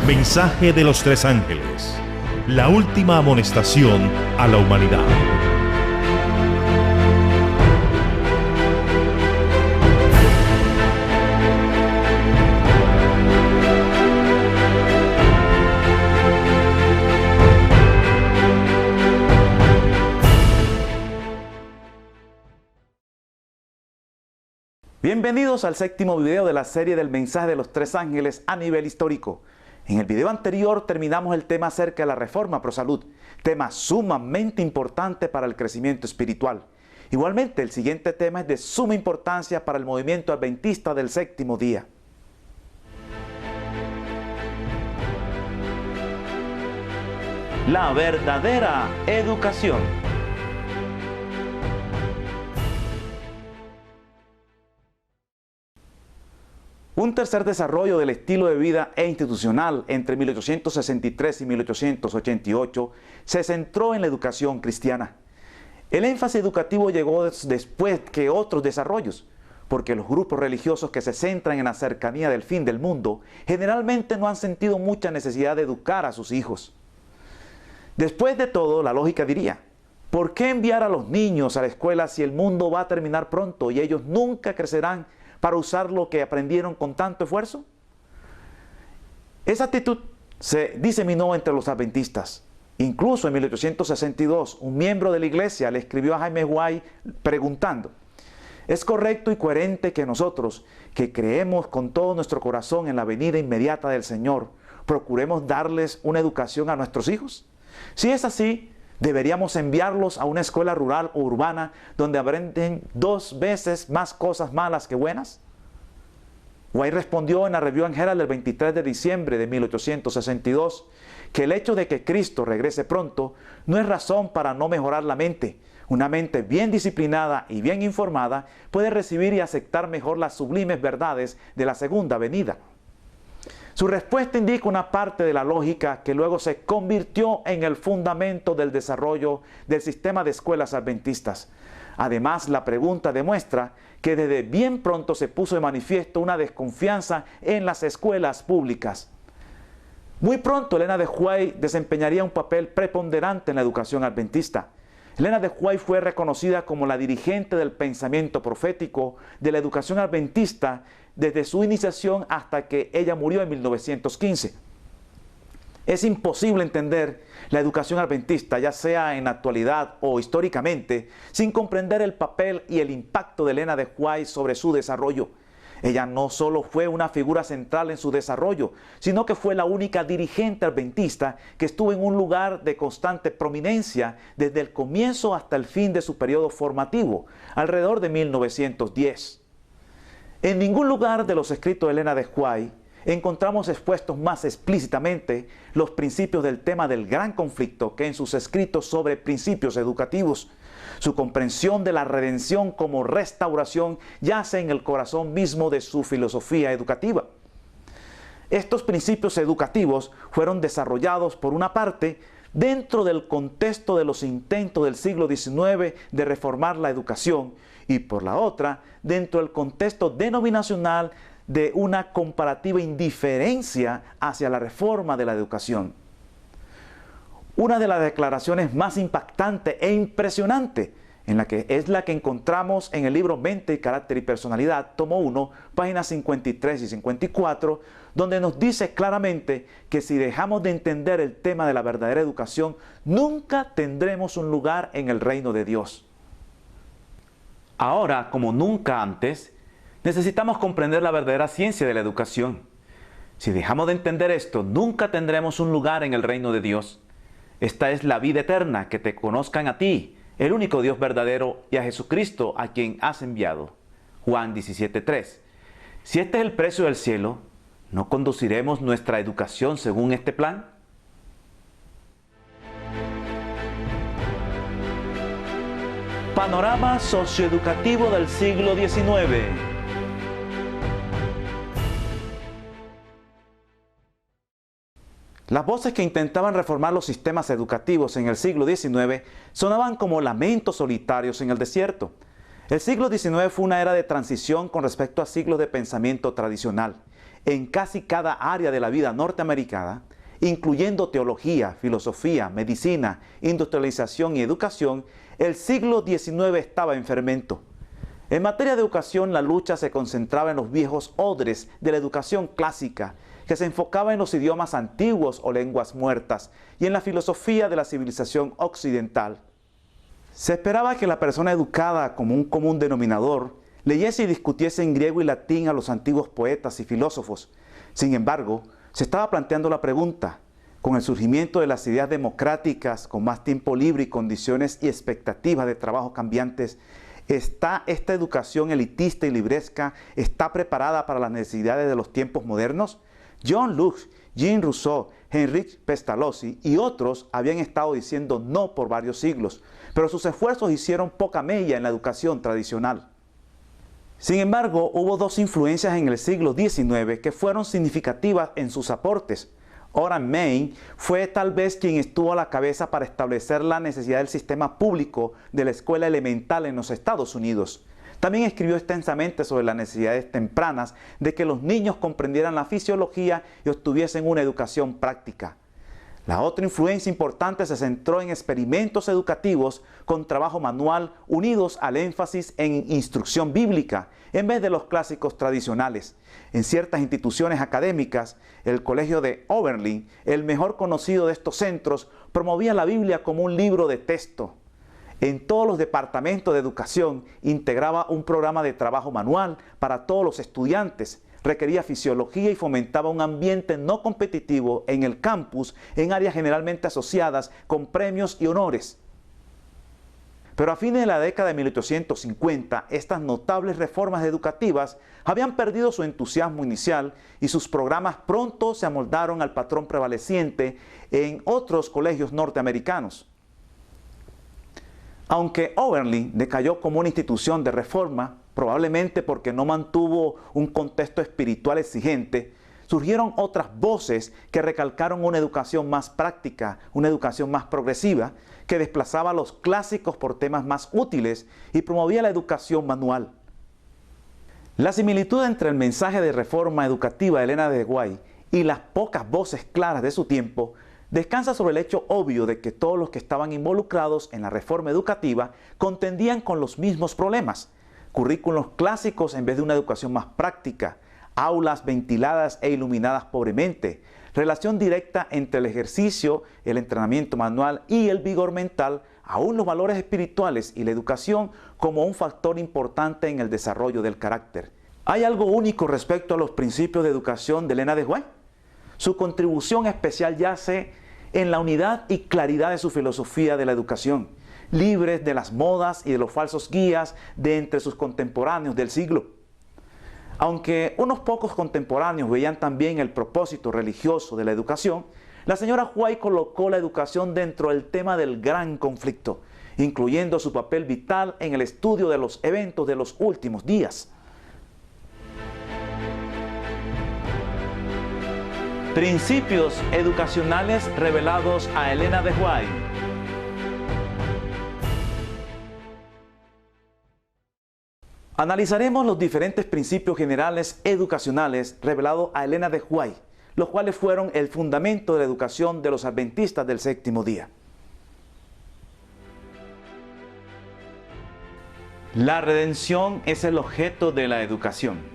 Mensaje de los tres ángeles. La última amonestación a la humanidad. Bienvenidos al séptimo video de la serie del mensaje de los tres ángeles a nivel histórico. En el video anterior terminamos el tema acerca de la reforma pro salud, tema sumamente importante para el crecimiento espiritual. Igualmente, el siguiente tema es de suma importancia para el movimiento adventista del séptimo día. La verdadera educación. Un tercer desarrollo del estilo de vida e institucional entre 1863 y 1888 se centró en la educación cristiana. El énfasis educativo llegó después que otros desarrollos, porque los grupos religiosos que se centran en la cercanía del fin del mundo generalmente no han sentido mucha necesidad de educar a sus hijos. Después de todo, la lógica diría, ¿por qué enviar a los niños a la escuela si el mundo va a terminar pronto y ellos nunca crecerán para usar lo que aprendieron con tanto esfuerzo? Esa actitud se diseminó entre los adventistas. Incluso en 1862, un miembro de la iglesia le escribió a Jaime White preguntando, ¿es correcto y coherente que nosotros, que creemos con todo nuestro corazón en la venida inmediata del Señor, procuremos darles una educación a nuestros hijos? Si es así, ¿deberíamos enviarlos a una escuela rural o urbana donde aprenden 2 veces más cosas malas que buenas? White respondió en la Review and Herald del 23 de diciembre de 1862 que el hecho de que Cristo regrese pronto no es razón para no mejorar la mente. Una mente bien disciplinada y bien informada puede recibir y aceptar mejor las sublimes verdades de la segunda venida. Su respuesta indica una parte de la lógica que luego se convirtió en el fundamento del desarrollo del sistema de escuelas adventistas. Además, la pregunta demuestra que desde bien pronto se puso de manifiesto una desconfianza en las escuelas públicas. Muy pronto Elena de White desempeñaría un papel preponderante en la educación adventista. Elena de White fue reconocida como la dirigente del pensamiento profético de la educación adventista desde su iniciación hasta que ella murió en 1915. Es imposible entender la educación adventista, ya sea en la actualidad o históricamente, sin comprender el papel y el impacto de Elena de White sobre su desarrollo. Ella no solo fue una figura central en su desarrollo, sino que fue la única dirigente adventista que estuvo en un lugar de constante prominencia desde el comienzo hasta el fin de su periodo formativo, alrededor de 1910. En ningún lugar de los escritos de Elena de White encontramos expuestos más explícitamente los principios del tema del gran conflicto que en sus escritos sobre principios educativos. Su comprensión de la redención como restauración yace en el corazón mismo de su filosofía educativa. Estos principios educativos fueron desarrollados por una parte dentro del contexto de los intentos del siglo XIX de reformar la educación y por la otra dentro del contexto denominacional de una comparativa indiferencia hacia la reforma de la educación. Una de las declaraciones más impactantes e impresionantes es la que encontramos en el libro Mente, Carácter y Personalidad, tomo 1, páginas 53 y 54, donde nos dice claramente que si dejamos de entender el tema de la verdadera educación, nunca tendremos un lugar en el reino de Dios. Ahora, como nunca antes, necesitamos comprender la verdadera ciencia de la educación. Si dejamos de entender esto, nunca tendremos un lugar en el reino de Dios. Esta es la vida eterna, que te conozcan a ti, el único Dios verdadero, y a Jesucristo a quien has enviado. Juan 17:3. Si este es el precio del cielo, ¿no conduciremos nuestra educación según este plan? Panorama socioeducativo del siglo XIX. Las voces que intentaban reformar los sistemas educativos en el siglo XIX sonaban como lamentos solitarios en el desierto. El siglo XIX fue una era de transición con respecto a siglos de pensamiento tradicional. en casi cada área de la vida norteamericana, incluyendo teología, filosofía, medicina, industrialización y educación, el siglo XIX estaba en fermento. En materia de educación, la lucha se concentraba en los viejos odres de la educación clásica, que se enfocaba en los idiomas antiguos o lenguas muertas, y en la filosofía de la civilización occidental. Se esperaba que la persona educada, como un común denominador, leyese y discutiese en griego y latín a los antiguos poetas y filósofos. Sin embargo, se estaba planteando la pregunta: con el surgimiento de las ideas democráticas, con más tiempo libre y condiciones y expectativas de trabajo cambiantes, ¿está esta educación elitista y libresca está preparada para las necesidades de los tiempos modernos? John Locke, Jean Rousseau, Henri Pestalozzi y otros habían estado diciendo no por varios siglos, pero sus esfuerzos hicieron poca mella en la educación tradicional. Sin embargo, hubo dos influencias en el siglo XIX que fueron significativas en sus aportes. Oran Main fue tal vez quien estuvo a la cabeza para establecer la necesidad del sistema público de la escuela elemental en los Estados Unidos. También escribió extensamente sobre las necesidades tempranas de que los niños comprendieran la fisiología y obtuviesen una educación práctica. La otra influencia importante se centró en experimentos educativos con trabajo manual unidos al énfasis en instrucción bíblica en vez de los clásicos tradicionales. En ciertas instituciones académicas, el Colegio de Oberlin, el mejor conocido de estos centros, promovía la Biblia como un libro de texto. En todos los departamentos de educación integraba un programa de trabajo manual para todos los estudiantes, requería fisiología y fomentaba un ambiente no competitivo en el campus en áreas generalmente asociadas con premios y honores. Pero a fines de la década de 1850, estas notables reformas educativas habían perdido su entusiasmo inicial y sus programas pronto se amoldaron al patrón prevaleciente en otros colegios norteamericanos. Aunque Oberlin decayó como una institución de reforma, probablemente porque no mantuvo un contexto espiritual exigente, surgieron otras voces que recalcaron una educación más práctica, una educación más progresiva, que desplazaba los clásicos por temas más útiles y promovía la educación manual. La similitud entre el mensaje de reforma educativa de Elena de White y las pocas voces claras de su tiempo descansa sobre el hecho obvio de que todos los que estaban involucrados en la reforma educativa contendían con los mismos problemas: currículos clásicos en vez de una educación más práctica, aulas ventiladas e iluminadas pobremente, relación directa entre el ejercicio, el entrenamiento manual y el vigor mental, aún los valores espirituales y la educación como un factor importante en el desarrollo del carácter. ¿Hay algo único respecto a los principios de educación de Elena de White? Su contribución especial yace en la unidad y claridad de su filosofía de la educación, libres de las modas y de los falsos guías de entre sus contemporáneos del siglo. Aunque unos pocos contemporáneos veían también el propósito religioso de la educación, la señora White colocó la educación dentro del tema del gran conflicto, incluyendo su papel vital en el estudio de los eventos de los últimos días. Principios educacionales revelados a Elena de White. Analizaremos los diferentes principios generales educacionales revelados a Elena de White, los cuales fueron el fundamento de la educación de los adventistas del séptimo día. La redención es el objeto de la educación.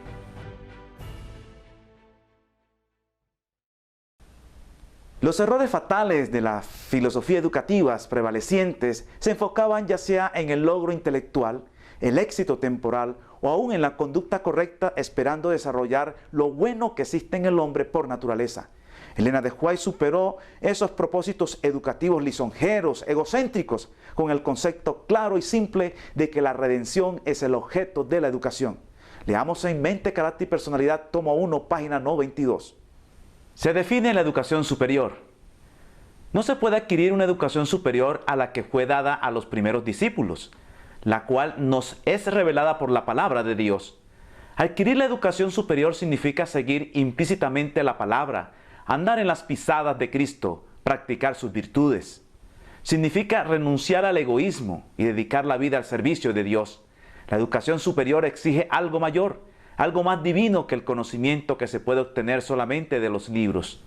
Los errores fatales de las filosofías educativas prevalecientes se enfocaban ya sea en el logro intelectual, el éxito temporal o aún en la conducta correcta, esperando desarrollar lo bueno que existe en el hombre por naturaleza. Elena de White superó esos propósitos educativos lisonjeros, egocéntricos, con el concepto claro y simple de que la redención es el objeto de la educación. Leamos en Mente, Carácter y Personalidad, tomo 1, página 92. Se define la educación superior. No se puede adquirir una educación superior a la que fue dada a los primeros discípulos, la cual nos es revelada por la palabra de Dios. Adquirir la educación superior significa seguir implícitamente la palabra, andar en las pisadas de Cristo, practicar sus virtudes. Significa renunciar al egoísmo y dedicar la vida al servicio de Dios. La educación superior exige algo mayor, algo más divino que el conocimiento que se puede obtener solamente de los libros.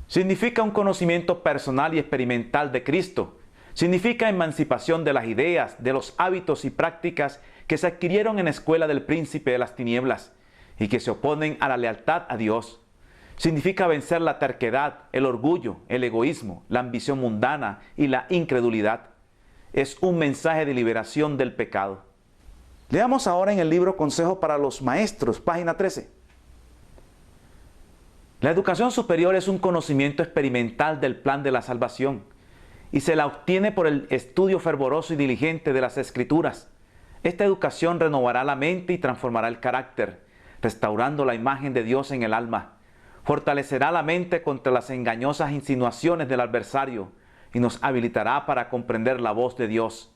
Significa un conocimiento personal y experimental de Cristo. Significa emancipación de las ideas, de los hábitos y prácticas que se adquirieron en la escuela del príncipe de las tinieblas y que se oponen a la lealtad a Dios. Significa vencer la terquedad, el orgullo, el egoísmo, la ambición mundana y la incredulidad. Es un mensaje de liberación del pecado. Leamos ahora en el libro Consejo para los Maestros, página 13. La educación superior es un conocimiento experimental del plan de la salvación y se la obtiene por el estudio fervoroso y diligente de las Escrituras. Esta educación renovará la mente y transformará el carácter, restaurando la imagen de Dios en el alma. Fortalecerá la mente contra las engañosas insinuaciones del adversario y nos habilitará para comprender la voz de Dios.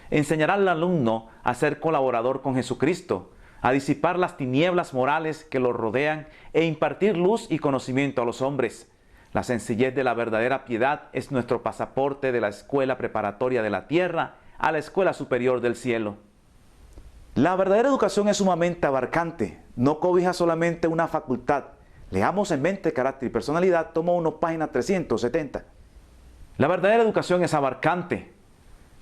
Enseñará al alumno a ser colaborador con Jesucristo, a disipar las tinieblas morales que lo rodean e impartir luz y conocimiento a los hombres. La sencillez de la verdadera piedad es nuestro pasaporte de la escuela preparatoria de la tierra a la escuela superior del cielo. La verdadera educación es sumamente abarcante, no cobija solamente una facultad. Leamos en Mente, Carácter y Personalidad, tomo 1, página 370. La verdadera educación es abarcante.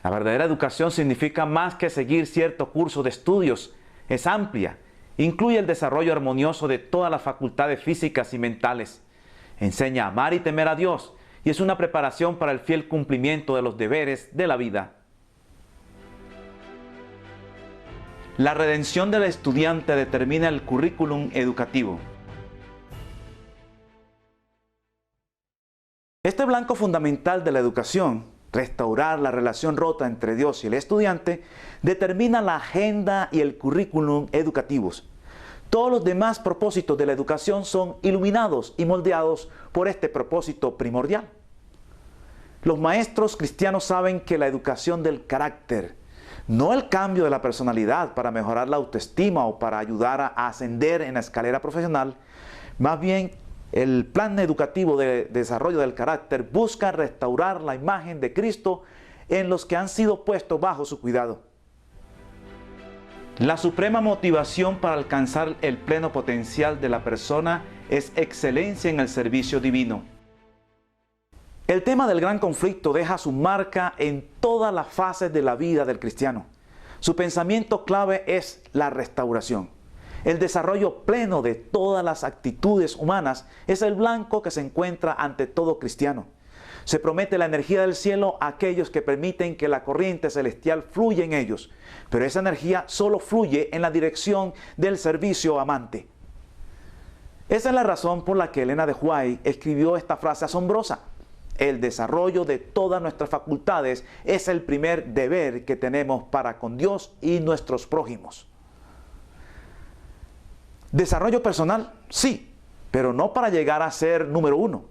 La verdadera educación significa más que seguir cierto curso de estudios. Es amplia, incluye el desarrollo armonioso de todas las facultades físicas y mentales. Enseña a amar y temer a Dios y es una preparación para el fiel cumplimiento de los deberes de la vida. La redención del estudiante determina el currículum educativo. Este blanco fundamental de la educación, restaurar la relación rota entre Dios y el estudiante, determina la agenda y el currículum educativos. Todos los demás propósitos de la educación son iluminados y moldeados por este propósito primordial. Los maestros cristianos saben que la educación del carácter, no el cambio de la personalidad para mejorar la autoestima o para ayudar a ascender en la escalera profesional, más bien el plan educativo de desarrollo del carácter busca restaurar la imagen de Cristo en los que han sido puestos bajo su cuidado. La suprema motivación para alcanzar el pleno potencial de la persona es excelencia en el servicio divino. El tema del gran conflicto deja su marca en todas las fases de la vida del cristiano. Su pensamiento clave es la restauración. El desarrollo pleno de todas las actitudes humanas es el blanco que se encuentra ante todo cristiano. Se promete la energía del cielo a aquellos que permiten que la corriente celestial fluya en ellos, pero esa energía solo fluye en la dirección del servicio amante. Esa es la razón por la que Elena de White escribió esta frase asombrosa: el desarrollo de todas nuestras facultades es el primer deber que tenemos para con Dios y nuestros prójimos. Desarrollo personal, sí, pero no para llegar a ser número uno.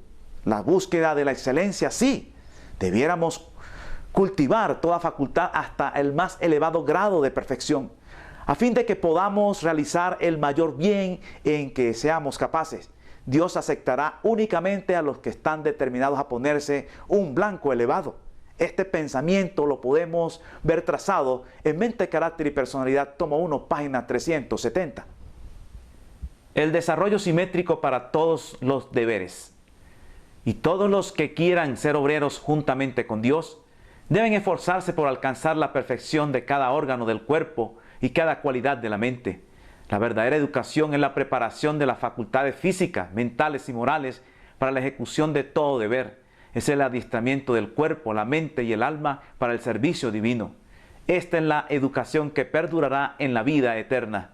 La búsqueda de la excelencia, sí. Debiéramos cultivar toda facultad hasta el más elevado grado de perfección, a fin de que podamos realizar el mayor bien en que seamos capaces. Dios aceptará únicamente a los que están determinados a ponerse un blanco elevado. Este pensamiento lo podemos ver trazado en Mente, Carácter y Personalidad, tomo 1, página 370. El desarrollo simétrico para todos los deberes. Y todos los que quieran ser obreros juntamente con Dios deben esforzarse por alcanzar la perfección de cada órgano del cuerpo y cada cualidad de la mente. La verdadera educación es la preparación de las facultades físicas, mentales y morales para la ejecución de todo deber. Es el adiestramiento del cuerpo, la mente y el alma para el servicio divino. Esta es la educación que perdurará en la vida eterna.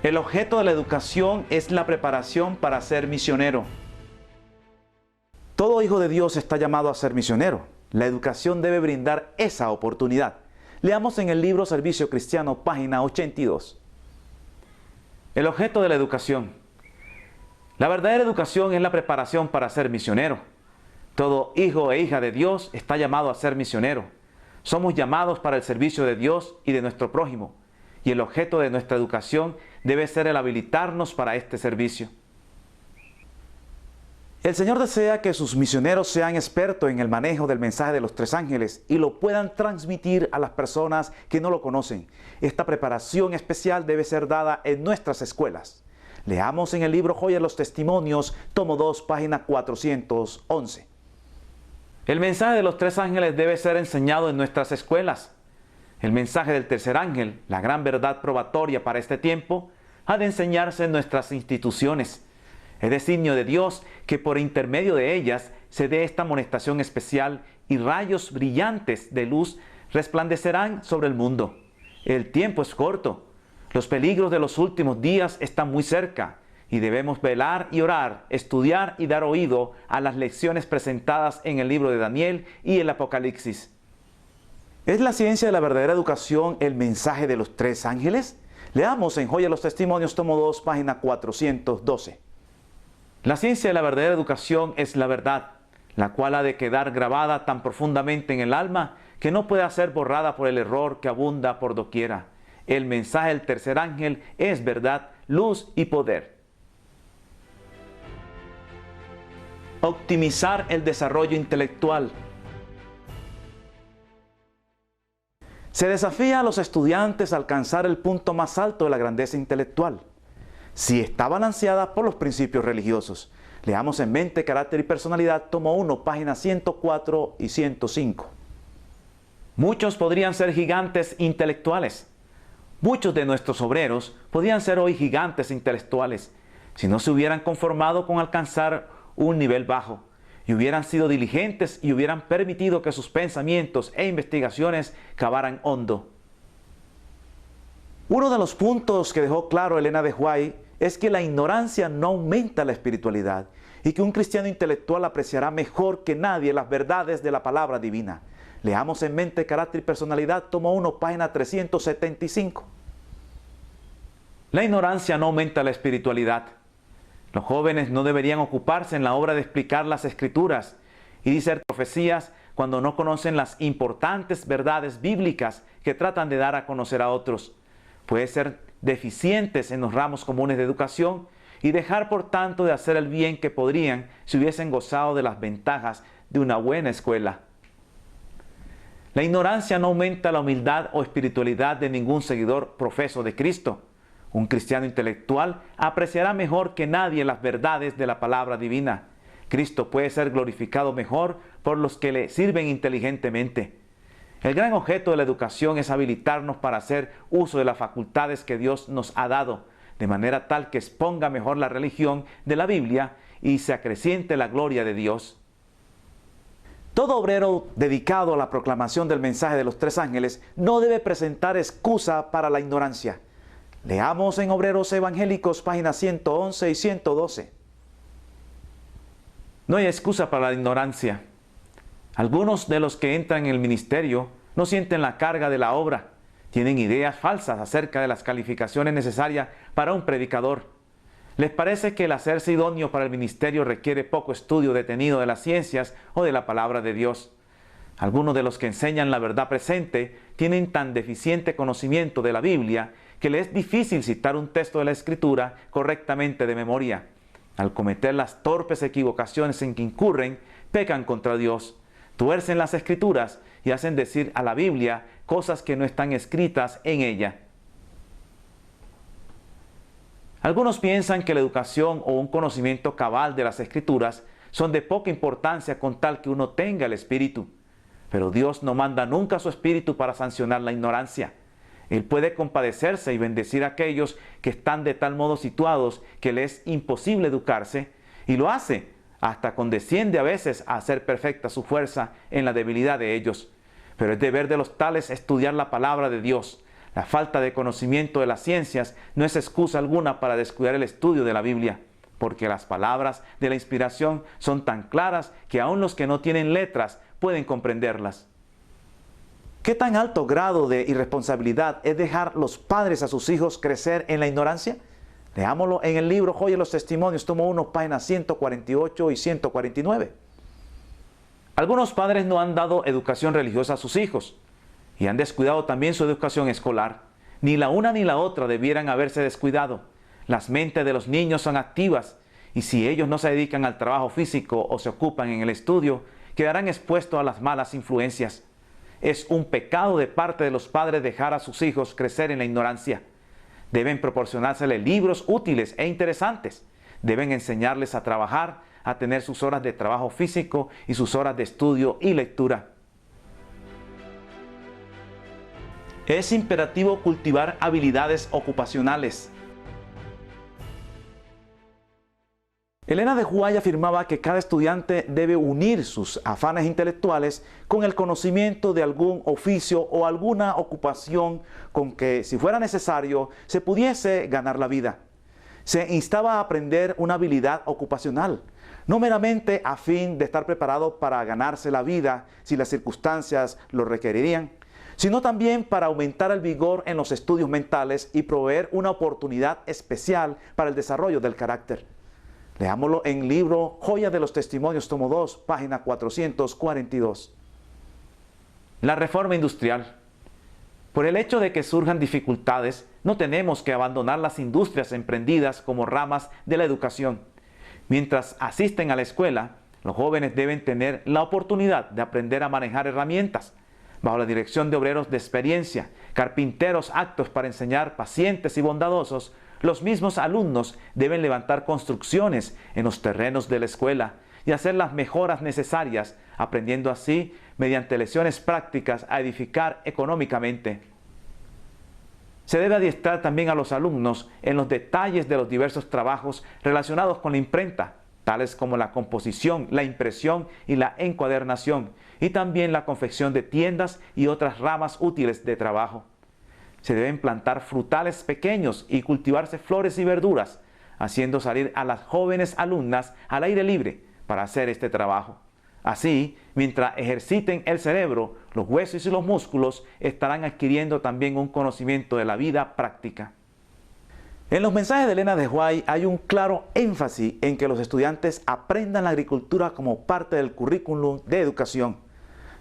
El objeto de la educación es la preparación para ser misionero. Todo hijo de Dios está llamado a ser misionero. La educación debe brindar esa oportunidad. Leamos en el libro Servicio Cristiano, página 82. El objeto de la educación. La verdadera educación es la preparación para ser misionero. Todo hijo e hija de Dios está llamado a ser misionero. Somos llamados para el servicio de Dios y de nuestro prójimo. Y el objeto de nuestra educación debe ser el habilitarnos para este servicio. El Señor desea que sus misioneros sean expertos en el manejo del mensaje de los tres ángeles y lo puedan transmitir a las personas que no lo conocen. Esta preparación especial debe ser dada en nuestras escuelas. Leamos en el libro Joya de los Testimonios, tomo 2, página 411. El mensaje de los tres ángeles debe ser enseñado en nuestras escuelas. El mensaje del tercer ángel, la gran verdad probatoria para este tiempo, ha de enseñarse en nuestras instituciones. Es designio de Dios que por intermedio de ellas se dé esta amonestación especial y rayos brillantes de luz resplandecerán sobre el mundo. El tiempo es corto. Los peligros de los últimos días están muy cerca y debemos velar y orar, estudiar y dar oído a las lecciones presentadas en el libro de Daniel y el Apocalipsis. ¿Es la ciencia de la verdadera educación el mensaje de los tres ángeles? Leamos en Joya de los Testimonios, tomo 2, página 412. La ciencia de la verdadera educación es la verdad, la cual ha de quedar grabada tan profundamente en el alma que no puede ser borrada por el error que abunda por doquiera. El mensaje del tercer ángel es verdad, luz y poder. Optimizar el desarrollo intelectual. Se desafía a los estudiantes a alcanzar el punto más alto de la grandeza intelectual, si está balanceada por los principios religiosos. Leamos en Mente, Carácter y Personalidad, tomo 1, páginas 104 y 105. Muchos podrían ser gigantes intelectuales. Muchos de nuestros obreros podrían ser hoy gigantes intelectuales si no se hubieran conformado con alcanzar un nivel bajo y hubieran sido diligentes y hubieran permitido que sus pensamientos e investigaciones cavaran hondo. Uno de los puntos que dejó claro Elena de White es que la ignorancia no aumenta la espiritualidad y que un cristiano intelectual apreciará mejor que nadie las verdades de la palabra divina. Leamos en Mente, Carácter y Personalidad, tomo 1, página 375. La ignorancia no aumenta la espiritualidad. Los jóvenes no deberían ocuparse en la obra de explicar las Escrituras y discernir profecías cuando no conocen las importantes verdades bíblicas que tratan de dar a conocer a otros. Puede ser deficientes en los ramos comunes de educación y dejar por tanto de hacer el bien que podrían si hubiesen gozado de las ventajas de una buena escuela. La ignorancia no aumenta la humildad o espiritualidad de ningún seguidor profeso de Cristo. Un cristiano intelectual apreciará mejor que nadie las verdades de la palabra divina. Cristo puede ser glorificado mejor por los que le sirven inteligentemente. El gran objeto de la educación es habilitarnos para hacer uso de las facultades que Dios nos ha dado, de manera tal que exponga mejor la religión de la Biblia y se acreciente la gloria de Dios. Todo obrero dedicado a la proclamación del mensaje de los tres ángeles no debe presentar excusa para la ignorancia. Leamos en Obreros Evangélicos, páginas 111 y 112. No hay excusa para la ignorancia. Algunos de los que entran en el ministerio no sienten la carga de la obra. Tienen ideas falsas acerca de las calificaciones necesarias para un predicador. Les parece que el hacerse idóneo para el ministerio requiere poco estudio detenido de las ciencias o de la palabra de Dios. Algunos de los que enseñan la verdad presente tienen tan deficiente conocimiento de la Biblia que les es difícil citar un texto de la Escritura correctamente de memoria. Al cometer las torpes equivocaciones en que incurren, pecan contra Dios, tuercen las Escrituras y hacen decir a la Biblia cosas que no están escritas en ella. Algunos piensan que la educación o un conocimiento cabal de las Escrituras son de poca importancia con tal que uno tenga el Espíritu. Pero Dios no manda nunca su Espíritu para sancionar la ignorancia. Él puede compadecerse y bendecir a aquellos que están de tal modo situados que les es imposible educarse, y lo hace, hasta condesciende a veces a hacer perfecta su fuerza en la debilidad de ellos. Pero es deber de los tales estudiar la palabra de Dios. La falta de conocimiento de las ciencias no es excusa alguna para descuidar el estudio de la Biblia, porque las palabras de la inspiración son tan claras que aun los que no tienen letras pueden comprenderlas. ¿Qué tan alto grado de irresponsabilidad es dejar los padres a sus hijos crecer en la ignorancia? Leámoslo en el libro Joya de los Testimonios, tomo 1, páginas 148 y 149. Algunos padres no han dado educación religiosa a sus hijos y han descuidado también su educación escolar. Ni la una ni la otra debieran haberse descuidado. Las mentes de los niños son activas y si ellos no se dedican al trabajo físico o se ocupan en el estudio, quedarán expuestos a las malas influencias. Es un pecado de parte de los padres dejar a sus hijos crecer en la ignorancia. Deben proporcionárseles libros útiles e interesantes. Deben enseñarles a trabajar, a tener sus horas de trabajo físico y sus horas de estudio y lectura. Es imperativo cultivar habilidades ocupacionales. Elena de White afirmaba que cada estudiante debe unir sus afanes intelectuales con el conocimiento de algún oficio o alguna ocupación con que, si fuera necesario, se pudiese ganar la vida. Se instaba a aprender una habilidad ocupacional, no meramente a fin de estar preparado para ganarse la vida si las circunstancias lo requerirían, sino también para aumentar el vigor en los estudios mentales y proveer una oportunidad especial para el desarrollo del carácter. Leámoslo en el libro Joya de los Testimonios, tomo 2, página 442. La reforma industrial. Por el hecho de que surjan dificultades, no tenemos que abandonar las industrias emprendidas como ramas de la educación. Mientras asisten a la escuela, los jóvenes deben tener la oportunidad de aprender a manejar herramientas, bajo la dirección de obreros de experiencia, carpinteros aptos para enseñar, pacientes y bondadosos. Los mismos alumnos deben levantar construcciones en los terrenos de la escuela y hacer las mejoras necesarias, aprendiendo así, mediante lecciones prácticas, a edificar económicamente. Se debe adiestrar también a los alumnos en los detalles de los diversos trabajos relacionados con la imprenta, tales como la composición, la impresión y la encuadernación, y también la confección de tiendas y otras ramas útiles de trabajo. Se deben plantar frutales pequeños y cultivarse flores y verduras, haciendo salir a las jóvenes alumnas al aire libre para hacer este trabajo. Así, mientras ejerciten el cerebro, los huesos y los músculos estarán adquiriendo también un conocimiento de la vida práctica. En los mensajes de Elena de White hay un claro énfasis en que los estudiantes aprendan la agricultura como parte del currículum de educación.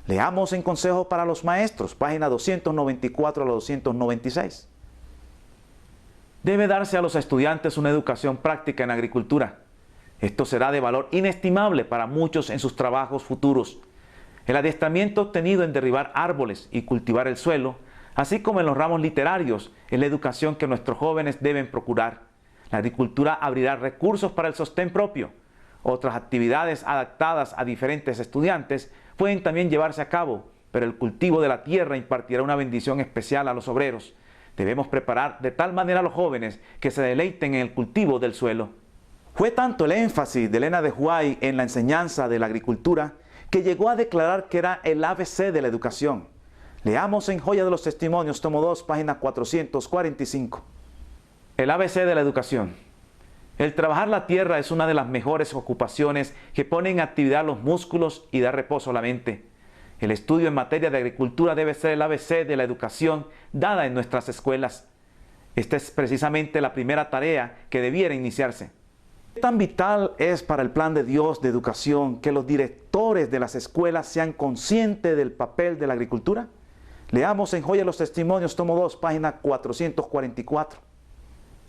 Leamos en Consejos para los Maestros, página 294 a 296. Debe darse a los estudiantes una educación práctica en agricultura. Esto será de valor inestimable para muchos en sus trabajos futuros. El adiestramiento obtenido en derribar árboles y cultivar el suelo, así como en los ramos literarios, es la educación que nuestros jóvenes deben procurar. La agricultura abrirá recursos para el sostén propio. Otras actividades adaptadas a diferentes estudiantes pueden también llevarse a cabo, pero el cultivo de la tierra impartirá una bendición especial a los obreros. Debemos preparar de tal manera a los jóvenes que se deleiten en el cultivo del suelo. Fue tanto el énfasis de Elena de White en la enseñanza de la agricultura que llegó a declarar que era el ABC de la educación. Leamos en Joya de los Testimonios, tomo 2, página 445. El ABC de la educación. El trabajar la tierra es una de las mejores ocupaciones que pone en actividad los músculos y da reposo a la mente. El estudio en materia de agricultura debe ser el ABC de la educación dada en nuestras escuelas. Esta es precisamente la primera tarea que debiera iniciarse. ¿Qué tan vital es para el plan de Dios de educación que los directores de las escuelas sean conscientes del papel de la agricultura? Leamos en Joya de los Testimonios, tomo 2, página 444.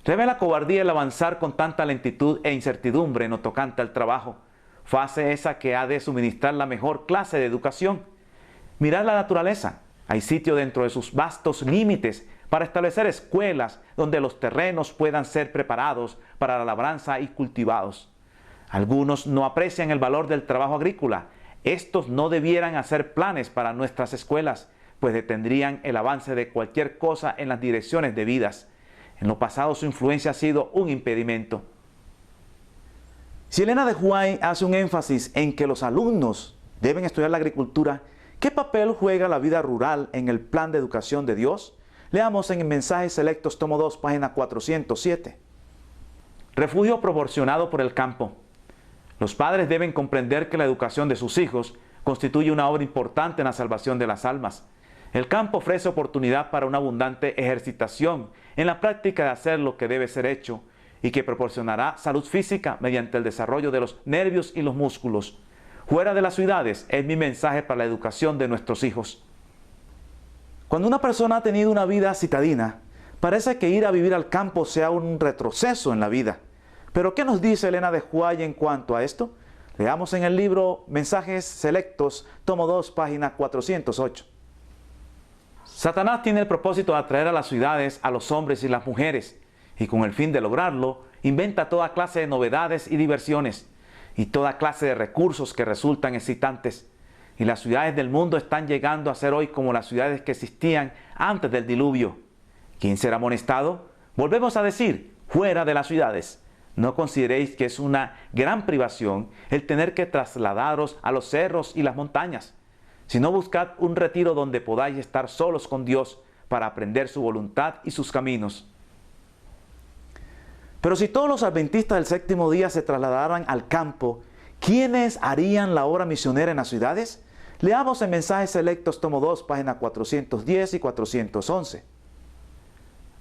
Revela cobardía el avanzar con tanta lentitud e incertidumbre en lo tocante al trabajo, fase esa que ha de suministrar la mejor clase de educación. Mirad la naturaleza, hay sitio dentro de sus vastos límites para establecer escuelas donde los terrenos puedan ser preparados para la labranza y cultivados. Algunos no aprecian el valor del trabajo agrícola. Estos no debieran hacer planes para nuestras escuelas, pues detendrían el avance de cualquier cosa en las direcciones debidas. En lo pasado su influencia ha sido un impedimento. Si Elena de White hace un énfasis en que los alumnos deben estudiar la agricultura, ¿qué papel juega la vida rural en el plan de educación de Dios? Leamos en Mensajes Selectos, tomo 2, página 407. Refugio proporcionado por el campo. Los padres deben comprender que la educación de sus hijos constituye una obra importante en la salvación de las almas. El campo ofrece oportunidad para una abundante ejercitación en la práctica de hacer lo que debe ser hecho y que proporcionará salud física mediante el desarrollo de los nervios y los músculos. Fuera de las ciudades es mi mensaje para la educación de nuestros hijos. Cuando una persona ha tenido una vida citadina, parece que ir a vivir al campo sea un retroceso en la vida. Pero ¿qué nos dice Elena de White en cuanto a esto? Leamos en el libro Mensajes Selectos, tomo 2, página 408. Satanás tiene el propósito de atraer a las ciudades a los hombres y las mujeres, y con el fin de lograrlo, inventa toda clase de novedades y diversiones, y toda clase de recursos que resultan excitantes. Y las ciudades del mundo están llegando a ser hoy como las ciudades que existían antes del diluvio. ¿Quién será amonestado? Volvemos a decir, fuera de las ciudades. No consideréis que es una gran privación el tener que trasladaros a los cerros y las montañas, sino buscad un retiro donde podáis estar solos con Dios para aprender su voluntad y sus caminos. Pero si todos los adventistas del séptimo día se trasladaran al campo, ¿quiénes harían la obra misionera en las ciudades? Leamos en Mensajes Selectos, tomo 2, páginas 410 y 411.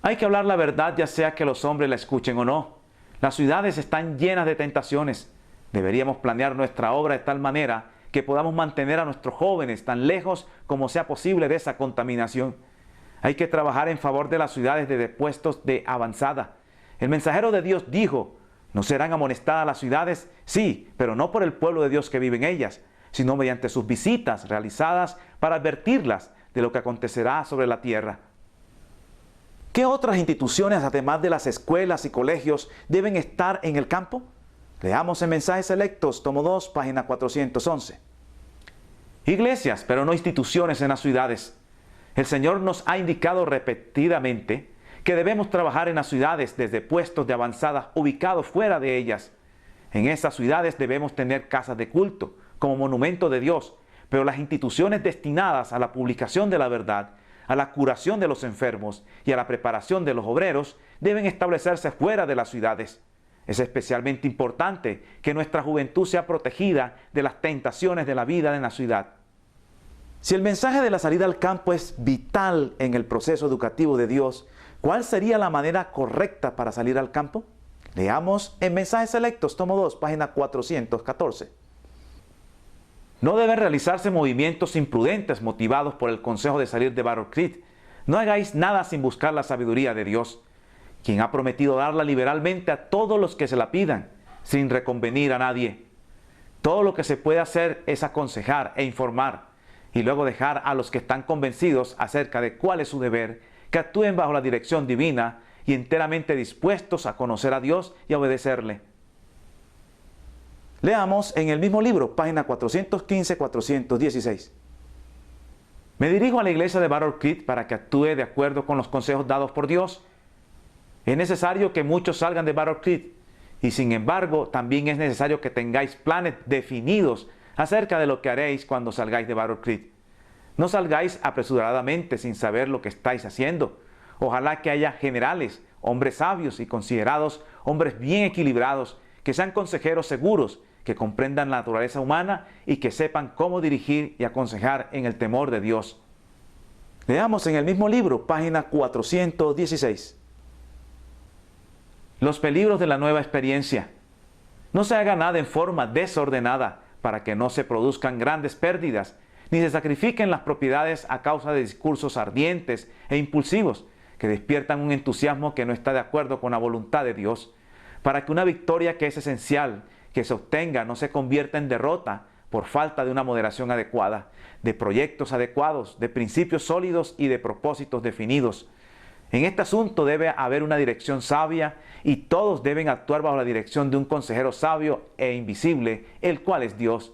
Hay que hablar la verdad, ya sea que los hombres la escuchen o no. Las ciudades están llenas de tentaciones. Deberíamos planear nuestra obra de tal manera que podamos mantener a nuestros jóvenes tan lejos como sea posible de esa contaminación. Hay que trabajar en favor de las ciudades de puestos de avanzada. El mensajero de Dios dijo, ¿no serán amonestadas las ciudades? Sí, pero no por el pueblo de Dios que vive en ellas, sino mediante sus visitas realizadas para advertirlas de lo que acontecerá sobre la tierra. ¿Qué otras instituciones, además de las escuelas y colegios, deben estar en el campo? Leamos en Mensajes Selectos, tomo 2, página 411. Iglesias, pero no instituciones en las ciudades. El Señor nos ha indicado repetidamente que debemos trabajar en las ciudades desde puestos de avanzada ubicados fuera de ellas. En esas ciudades debemos tener casas de culto como monumento de Dios, pero las instituciones destinadas a la publicación de la verdad, a la curación de los enfermos y a la preparación de los obreros deben establecerse fuera de las ciudades. Es especialmente importante que nuestra juventud sea protegida de las tentaciones de la vida en la ciudad. Si el mensaje de la salida al campo es vital en el proceso educativo de Dios, ¿cuál sería la manera correcta para salir al campo? Leamos en Mensajes Selectos, tomo 2, página 414. No deben realizarse movimientos imprudentes motivados por el consejo de salir de Battle Creek. No hagáis nada sin buscar la sabiduría de Dios, quien ha prometido darla liberalmente a todos los que se la pidan, sin reconvenir a nadie. Todo lo que se puede hacer es aconsejar e informar, y luego dejar a los que están convencidos acerca de cuál es su deber, que actúen bajo la dirección divina y enteramente dispuestos a conocer a Dios y a obedecerle. Leamos en el mismo libro, página 415-416. Me dirijo a la iglesia de Battle Creek para que actúe de acuerdo con los consejos dados por Dios. Es necesario que muchos salgan de Battle Creek y sin embargo también es necesario que tengáis planes definidos acerca de lo que haréis cuando salgáis de Battle Creek. No salgáis apresuradamente sin saber lo que estáis haciendo. Ojalá que haya generales, hombres sabios y considerados, hombres bien equilibrados, que sean consejeros seguros, que comprendan la naturaleza humana y que sepan cómo dirigir y aconsejar en el temor de Dios. Leamos en el mismo libro, página 416. Los peligros de la nueva experiencia. No se haga nada en forma desordenada para que no se produzcan grandes pérdidas, ni se sacrifiquen las propiedades a causa de discursos ardientes e impulsivos que despiertan un entusiasmo que no está de acuerdo con la voluntad de Dios, para que una victoria que es esencial que se obtenga no se convierta en derrota por falta de una moderación adecuada, de proyectos adecuados, de principios sólidos y de propósitos definidos. En este asunto debe haber una dirección sabia y todos deben actuar bajo la dirección de un consejero sabio e invisible, el cual es Dios.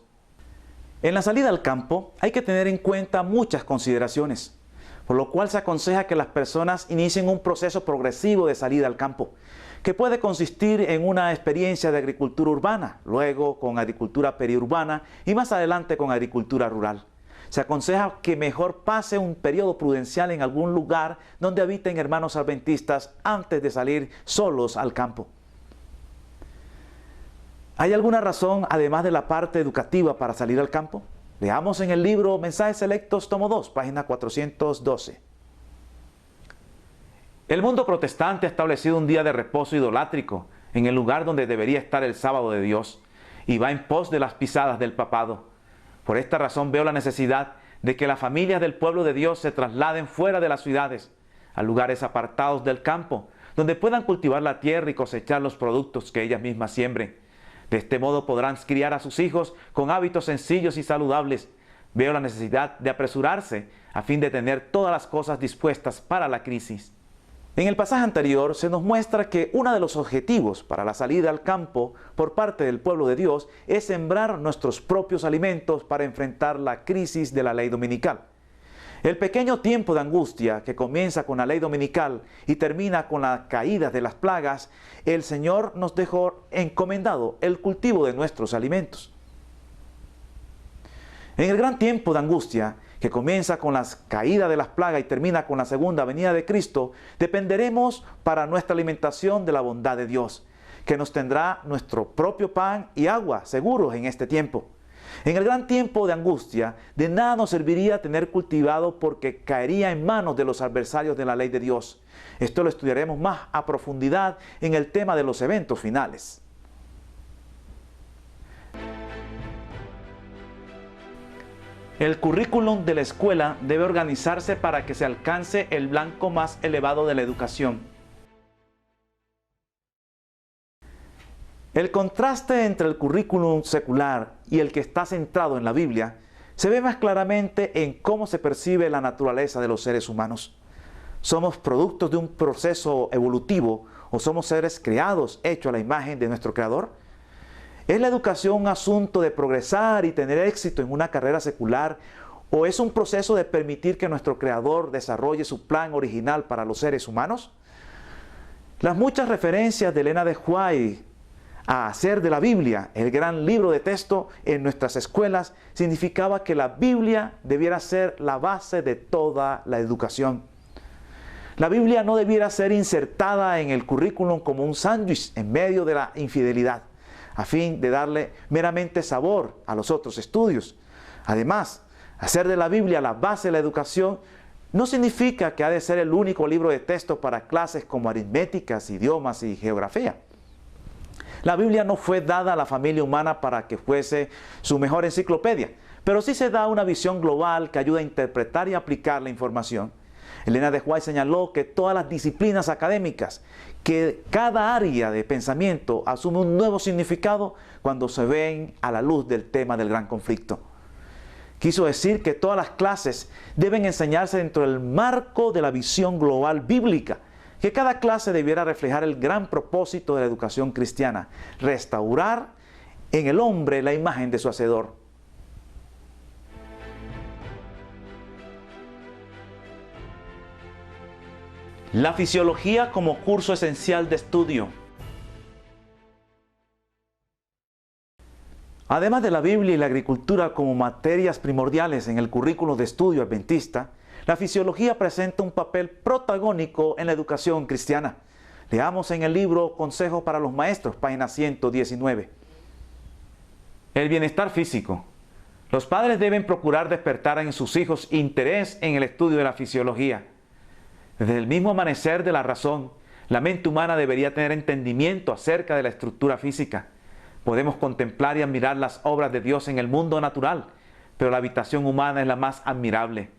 En la salida al campo hay que tener en cuenta muchas consideraciones, por lo cual se aconseja que las personas inicien un proceso progresivo de salida al campo, que puede consistir en una experiencia de agricultura urbana, luego con agricultura periurbana y más adelante con agricultura rural. Se aconseja que mejor pase un periodo prudencial en algún lugar donde habiten hermanos adventistas antes de salir solos al campo. ¿Hay alguna razón, además de la parte educativa, para salir al campo? Leamos en el libro Mensajes Selectos, tomo 2, página 412. El mundo protestante ha establecido un día de reposo idolátrico en el lugar donde debería estar el sábado de Dios y va en pos de las pisadas del papado. Por esta razón veo la necesidad de que las familias del pueblo de Dios se trasladen fuera de las ciudades, a lugares apartados del campo, donde puedan cultivar la tierra y cosechar los productos que ellas mismas siembren. De este modo podrán criar a sus hijos con hábitos sencillos y saludables. Veo la necesidad de apresurarse a fin de tener todas las cosas dispuestas para la crisis. En el pasaje anterior se nos muestra que uno de los objetivos para la salida al campo por parte del pueblo de Dios es sembrar nuestros propios alimentos para enfrentar la crisis de la ley dominical. El pequeño tiempo de angustia que comienza con la ley dominical y termina con la caída de las plagas, el Señor nos dejó encomendado el cultivo de nuestros alimentos. En el gran tiempo de angustia, que comienza con la caída de las plagas y termina con la segunda venida de Cristo, dependeremos para nuestra alimentación de la bondad de Dios, que nos tendrá nuestro propio pan y agua seguros en este tiempo. En el gran tiempo de angustia, de nada nos serviría tener cultivado porque caería en manos de los adversarios de la ley de Dios. Esto lo estudiaremos más a profundidad en el tema de los eventos finales. El currículum de la escuela debe organizarse para que se alcance el blanco más elevado de la educación. El contraste entre el currículum secular y el que está centrado en la Biblia se ve más claramente en cómo se percibe la naturaleza de los seres humanos. ¿Somos productos de un proceso evolutivo o somos seres creados, hechos a la imagen de nuestro Creador? ¿Es la educación un asunto de progresar y tener éxito en una carrera secular o es un proceso de permitir que nuestro Creador desarrolle su plan original para los seres humanos? Las muchas referencias de Elena de White a hacer de la Biblia el gran libro de texto en nuestras escuelas significaba que la Biblia debiera ser la base de toda la educación. La Biblia no debiera ser insertada en el currículum como un sándwich en medio de la infidelidad, a fin de darle meramente sabor a los otros estudios. Además, hacer de la Biblia la base de la educación no significa que ha de ser el único libro de texto para clases como aritméticas, idiomas y geografía. La Biblia no fue dada a la familia humana para que fuese su mejor enciclopedia, pero sí se da una visión global que ayuda a interpretar y aplicar la información. Elena de White señaló que todas las disciplinas académicas, que cada área de pensamiento asume un nuevo significado cuando se ven a la luz del tema del gran conflicto. Quiso decir que todas las clases deben enseñarse dentro del marco de la visión global bíblica, que cada clase debiera reflejar el gran propósito de la educación cristiana, restaurar en el hombre la imagen de su Hacedor. La fisiología como curso esencial de estudio. Además de la Biblia y la agricultura como materias primordiales en el currículo de estudio adventista, la fisiología presenta un papel protagónico en la educación cristiana. Leamos en el libro Consejos para los Maestros, página 119. El bienestar físico. Los padres deben procurar despertar en sus hijos interés en el estudio de la fisiología. Desde el mismo amanecer de la razón, la mente humana debería tener entendimiento acerca de la estructura física. Podemos contemplar y admirar las obras de Dios en el mundo natural, pero la habitación humana es la más admirable.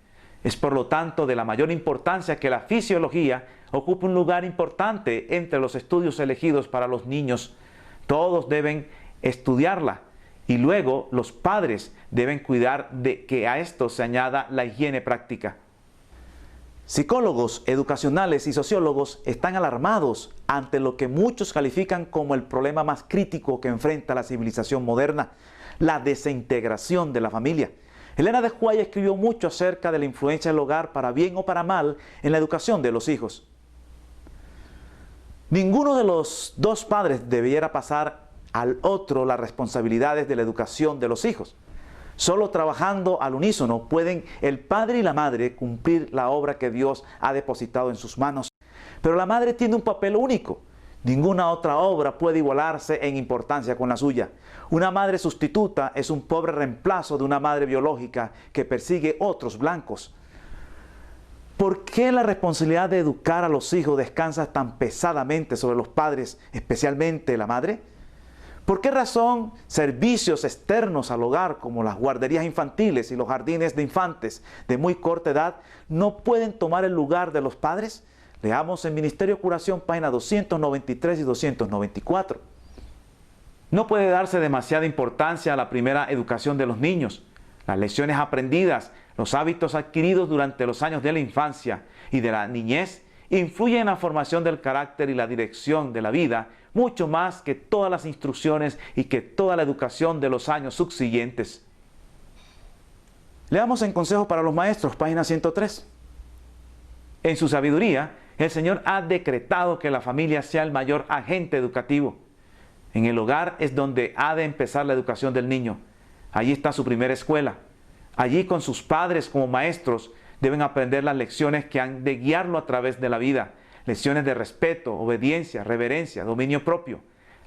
Es por lo tanto de la mayor importancia que la fisiología ocupe un lugar importante entre los estudios elegidos para los niños. Todos deben estudiarla y luego los padres deben cuidar de que a esto se añada la higiene práctica. Psicólogos, educacionales y sociólogos están alarmados ante lo que muchos califican como el problema más crítico que enfrenta la civilización moderna, la desintegración de la familia. Elena de White escribió mucho acerca de la influencia del hogar para bien o para mal en la educación de los hijos. Ninguno de los dos padres debiera pasar al otro las responsabilidades de la educación de los hijos. Solo trabajando al unísono pueden el padre y la madre cumplir la obra que Dios ha depositado en sus manos. Pero la madre tiene un papel único. Ninguna otra obra puede igualarse en importancia con la suya. Una madre sustituta es un pobre reemplazo de una madre biológica que persigue otros blancos. ¿Por qué la responsabilidad de educar a los hijos descansa tan pesadamente sobre los padres, especialmente la madre? ¿Por qué razón servicios externos al hogar como las guarderías infantiles y los jardines de infantes de muy corta edad no pueden tomar el lugar de los padres? Leamos en Ministerio Curación, páginas 293 y 294. No puede darse demasiada importancia a la primera educación de los niños. Las lecciones aprendidas, los hábitos adquiridos durante los años de la infancia y de la niñez influyen en la formación del carácter y la dirección de la vida mucho más que todas las instrucciones y que toda la educación de los años subsiguientes. Leamos en Consejo para los Maestros, página 103. En su sabiduría, el Señor ha decretado que la familia sea el mayor agente educativo. En el hogar es donde ha de empezar la educación del niño. Allí está su primera escuela. Allí, con sus padres como maestros, deben aprender las lecciones que han de guiarlo a través de la vida. Lecciones de respeto, obediencia, reverencia, dominio propio.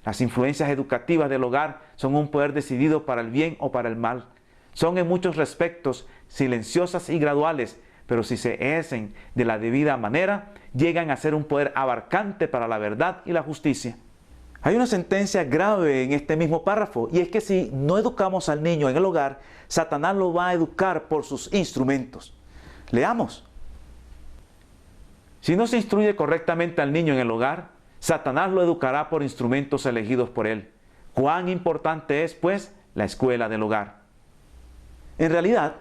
Las influencias educativas del hogar son un poder decidido para el bien o para el mal. Son en muchos respectos silenciosas y graduales, pero si se ejercen de la debida manera, llegan a ser un poder abarcante para la verdad y la justicia. Hay una sentencia grave en este mismo párrafo, y es que si no educamos al niño en el hogar, Satanás lo va a educar por sus instrumentos. Leamos. Si no se instruye correctamente al niño en el hogar, Satanás lo educará por instrumentos elegidos por él. ¿Cuán importante es, pues, la escuela del hogar? En realidad,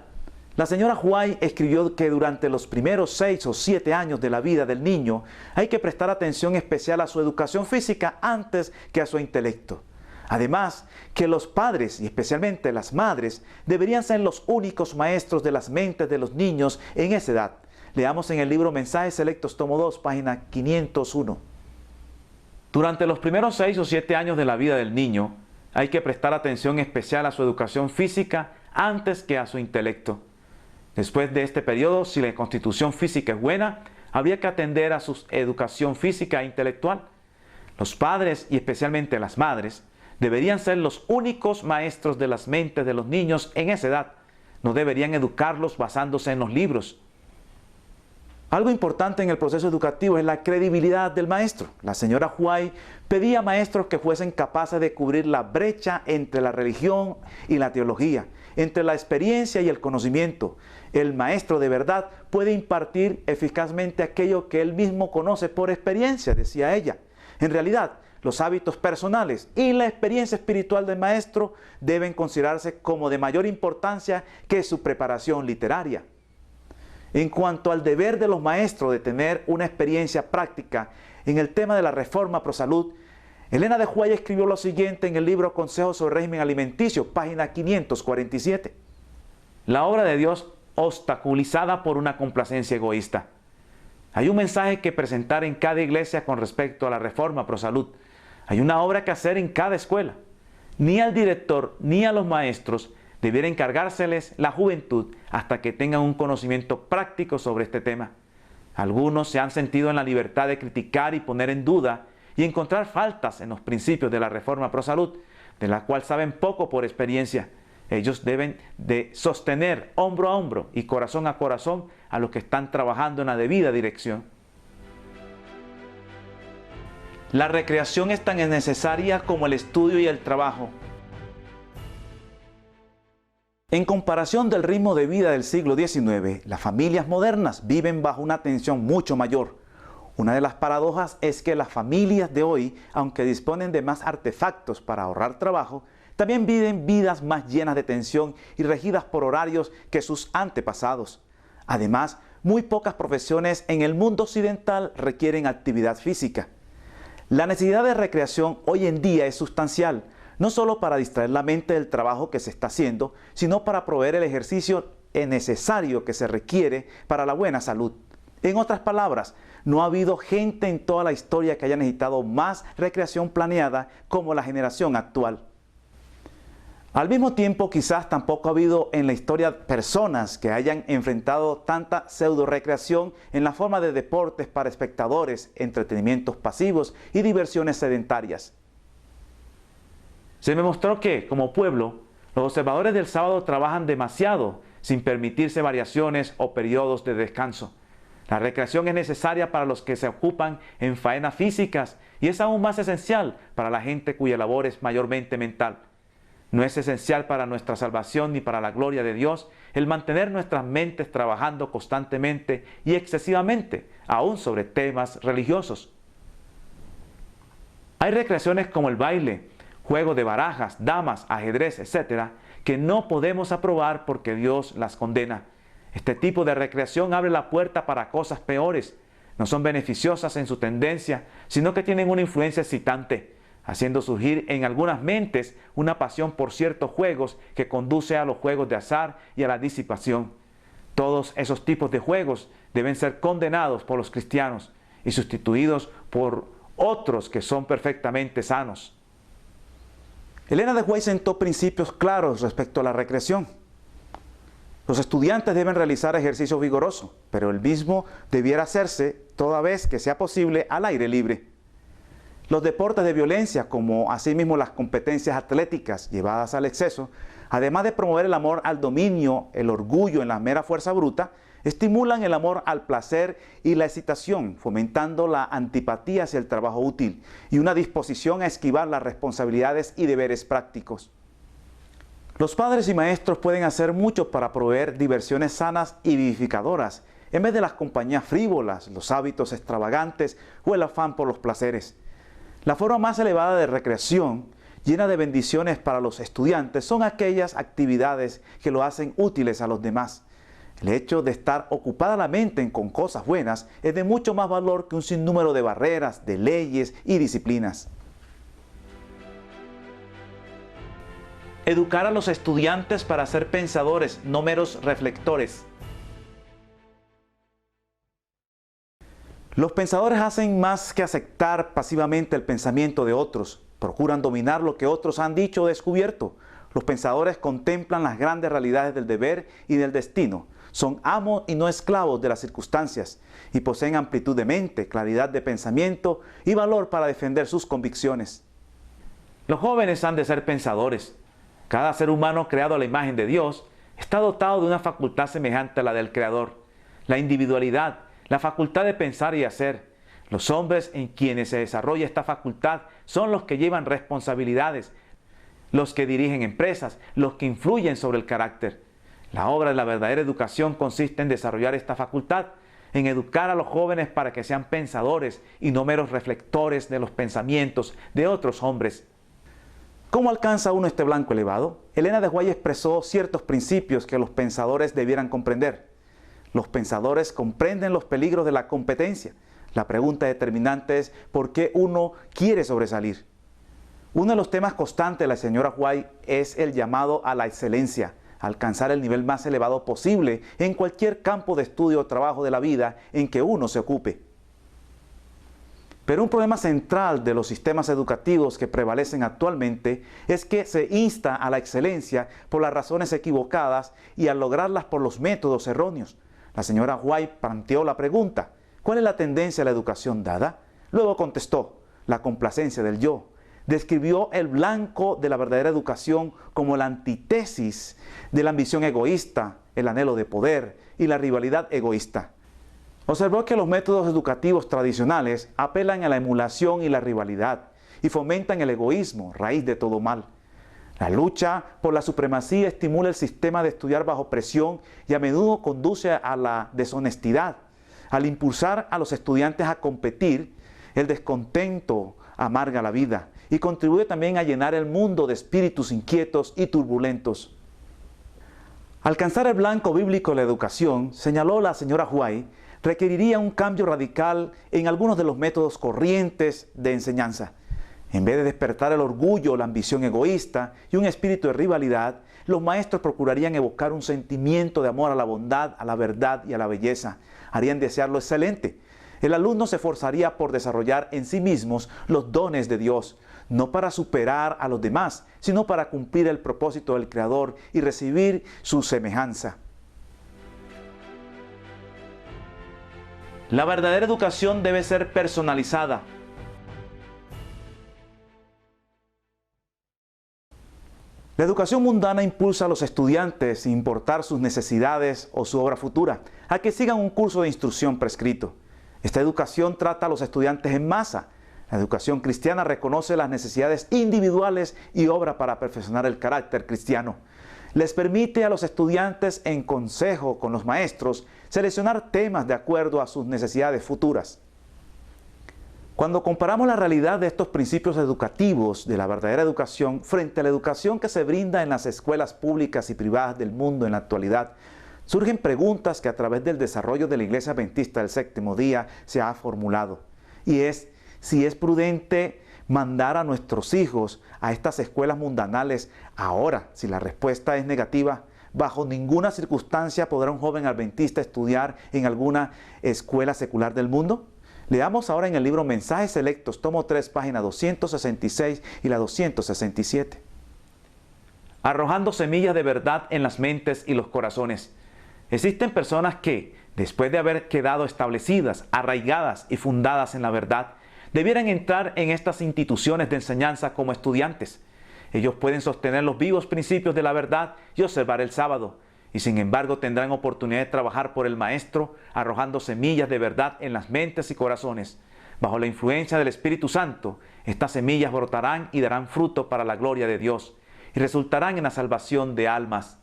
la señora White escribió que durante los primeros 6 o 7 años de la vida del niño hay que prestar atención especial a su educación física antes que a su intelecto. Además, que los padres, y especialmente las madres, deberían ser los únicos maestros de las mentes de los niños en esa edad. Leamos en el libro Mensajes Selectos, tomo 2, página 501. Durante los primeros 6 o 7 años de la vida del niño, hay que prestar atención especial a su educación física antes que a su intelecto. Después de este periodo, si la constitución física es buena, habría que atender a su educación física e intelectual. Los padres, y especialmente las madres, deberían ser los únicos maestros de las mentes de los niños en esa edad. No deberían educarlos basándose en los libros. Algo importante en el proceso educativo es la credibilidad del maestro. La señora White pedía maestros que fuesen capaces de cubrir la brecha entre la religión y la teología, entre la experiencia y el conocimiento. El maestro de verdad puede impartir eficazmente aquello que él mismo conoce por experiencia, decía ella. En realidad, los hábitos personales y la experiencia espiritual del maestro deben considerarse como de mayor importancia que su preparación literaria. En cuanto al deber de los maestros de tener una experiencia práctica en el tema de la reforma pro salud, Elena de White escribió lo siguiente en el libro Consejos sobre régimen alimenticio, página 547. La obra de Dios obstaculizada por una complacencia egoísta. Hay un mensaje que presentar en cada iglesia con respecto a la reforma pro salud. Hay una obra que hacer en cada escuela. Ni al director ni a los maestros debiera encargárseles la juventud hasta que tengan un conocimiento práctico sobre este tema. Algunos se han sentido en la libertad de criticar y poner en duda y encontrar faltas en los principios de la reforma pro salud, de la cual saben poco por experiencia. Ellos deben de sostener hombro a hombro y corazón a corazón a los que están trabajando en la debida dirección. La recreación es tan necesaria como el estudio y el trabajo. En comparación del ritmo de vida del siglo XIX, las familias modernas viven bajo una tensión mucho mayor. Una de las paradojas es que las familias de hoy, aunque disponen de más artefactos para ahorrar trabajo, también viven vidas más llenas de tensión y regidas por horarios que sus antepasados. Además, muy pocas profesiones en el mundo occidental requieren actividad física. La necesidad de recreación hoy en día es sustancial, no solo para distraer la mente del trabajo que se está haciendo, sino para proveer el ejercicio necesario que se requiere para la buena salud. En otras palabras, no ha habido gente en toda la historia que haya necesitado más recreación planeada como la generación actual. Al mismo tiempo, quizás tampoco ha habido en la historia personas que hayan enfrentado tanta pseudo-recreación en la forma de deportes para espectadores, entretenimientos pasivos y diversiones sedentarias. Se me mostró que, como pueblo, los observadores del sábado trabajan demasiado sin permitirse variaciones o periodos de descanso. La recreación es necesaria para los que se ocupan en faenas físicas y es aún más esencial para la gente cuya labor es mayormente mental. No es esencial para nuestra salvación ni para la gloria de Dios el mantener nuestras mentes trabajando constantemente y excesivamente, aún sobre temas religiosos. Hay recreaciones como el baile, juegos de barajas, damas, ajedrez, etc., que no podemos aprobar porque Dios las condena. Este tipo de recreación abre la puerta para cosas peores. No son beneficiosas en su tendencia, sino que tienen una influencia excitante, haciendo surgir en algunas mentes una pasión por ciertos juegos que conduce a los juegos de azar y a la disipación. Todos esos tipos de juegos deben ser condenados por los cristianos y sustituidos por otros que son perfectamente sanos. Elena de White sentó principios claros respecto a la recreación. Los estudiantes deben realizar ejercicio vigoroso, pero el mismo debiera hacerse toda vez que sea posible al aire libre. Los deportes de violencia, como asimismo las competencias atléticas llevadas al exceso, además de promover el amor al dominio, el orgullo en la mera fuerza bruta, estimulan el amor al placer y la excitación, fomentando la antipatía hacia el trabajo útil y una disposición a esquivar las responsabilidades y deberes prácticos. Los padres y maestros pueden hacer mucho para proveer diversiones sanas y vivificadoras, en vez de las compañías frívolas, los hábitos extravagantes o el afán por los placeres. La forma más elevada de recreación, llena de bendiciones para los estudiantes, son aquellas actividades que lo hacen útiles a los demás. El hecho de estar ocupada la mente con cosas buenas es de mucho más valor que un sinnúmero de barreras, de leyes y disciplinas. Educar a los estudiantes para ser pensadores, no meros reflectores. Los pensadores hacen más que aceptar pasivamente el pensamiento de otros. Procuran dominar lo que otros han dicho o descubierto. Los pensadores contemplan las grandes realidades del deber y del destino. Son amos y no esclavos de las circunstancias y poseen amplitud de mente, claridad de pensamiento y valor para defender sus convicciones. Los jóvenes han de ser pensadores. Cada ser humano creado a la imagen de Dios está dotado de una facultad semejante a la del Creador. La individualidad, la facultad de pensar y hacer. Los hombres en quienes se desarrolla esta facultad son los que llevan responsabilidades, los que dirigen empresas, los que influyen sobre el carácter. La obra de la verdadera educación consiste en desarrollar esta facultad, en educar a los jóvenes para que sean pensadores y no meros reflectores de los pensamientos de otros hombres. ¿Cómo alcanza uno este blanco elevado? Elena de White expresó ciertos principios que los pensadores debieran comprender. Los pensadores comprenden los peligros de la competencia. La pregunta determinante es ¿por qué uno quiere sobresalir? Uno de los temas constantes de la señora White es el llamado a la excelencia, alcanzar el nivel más elevado posible en cualquier campo de estudio o trabajo de la vida en que uno se ocupe. Pero un problema central de los sistemas educativos que prevalecen actualmente es que se insta a la excelencia por las razones equivocadas y al lograrlas por los métodos erróneos. La señora White planteó la pregunta, ¿cuál es la tendencia a la educación dada? Luego contestó, la complacencia del yo. Describió el blanco de la verdadera educación como la antítesis de la ambición egoísta, el anhelo de poder y la rivalidad egoísta. Observó que los métodos educativos tradicionales apelan a la emulación y la rivalidad y fomentan el egoísmo, raíz de todo mal. La lucha por la supremacía estimula el sistema de estudiar bajo presión y a menudo conduce a la deshonestidad. Al impulsar a los estudiantes a competir, el descontento amarga la vida y contribuye también a llenar el mundo de espíritus inquietos y turbulentos. Alcanzar el blanco bíblico de la educación, señaló la señora White, requeriría un cambio radical en algunos de los métodos corrientes de enseñanza. En vez de despertar el orgullo, la ambición egoísta y un espíritu de rivalidad, los maestros procurarían evocar un sentimiento de amor a la bondad, a la verdad y a la belleza. Harían desear lo excelente. El alumno se esforzaría por desarrollar en sí mismos los dones de Dios, no para superar a los demás, sino para cumplir el propósito del Creador y recibir su semejanza. La verdadera educación debe ser personalizada. La educación mundana impulsa a los estudiantes, sin importar sus necesidades o su obra futura, a que sigan un curso de instrucción prescrito. Esta educación trata a los estudiantes en masa. La educación cristiana reconoce las necesidades individuales y obra para perfeccionar el carácter cristiano. Les permite a los estudiantes, en consejo con los maestros, seleccionar temas de acuerdo a sus necesidades futuras. Cuando comparamos la realidad de estos principios educativos de la verdadera educación frente a la educación que se brinda en las escuelas públicas y privadas del mundo en la actualidad, surgen preguntas que a través del desarrollo de la Iglesia Adventista del Séptimo Día se ha formulado. Y es si es prudente mandar a nuestros hijos a estas escuelas mundanales ahora. Si la respuesta es negativa, bajo ninguna circunstancia podrá un joven adventista estudiar en alguna escuela secular del mundo. Leamos ahora en el libro Mensajes Selectos, tomo 3, página 266 y la 267. Arrojando semillas de verdad en las mentes y los corazones. Existen personas que, después de haber quedado establecidas, arraigadas y fundadas en la verdad, debieran entrar en estas instituciones de enseñanza como estudiantes. Ellos pueden sostener los vivos principios de la verdad y observar el sábado, y sin embargo tendrán oportunidad de trabajar por el Maestro, arrojando semillas de verdad en las mentes y corazones. Bajo la influencia del Espíritu Santo, estas semillas brotarán y darán fruto para la gloria de Dios, y resultarán en la salvación de almas.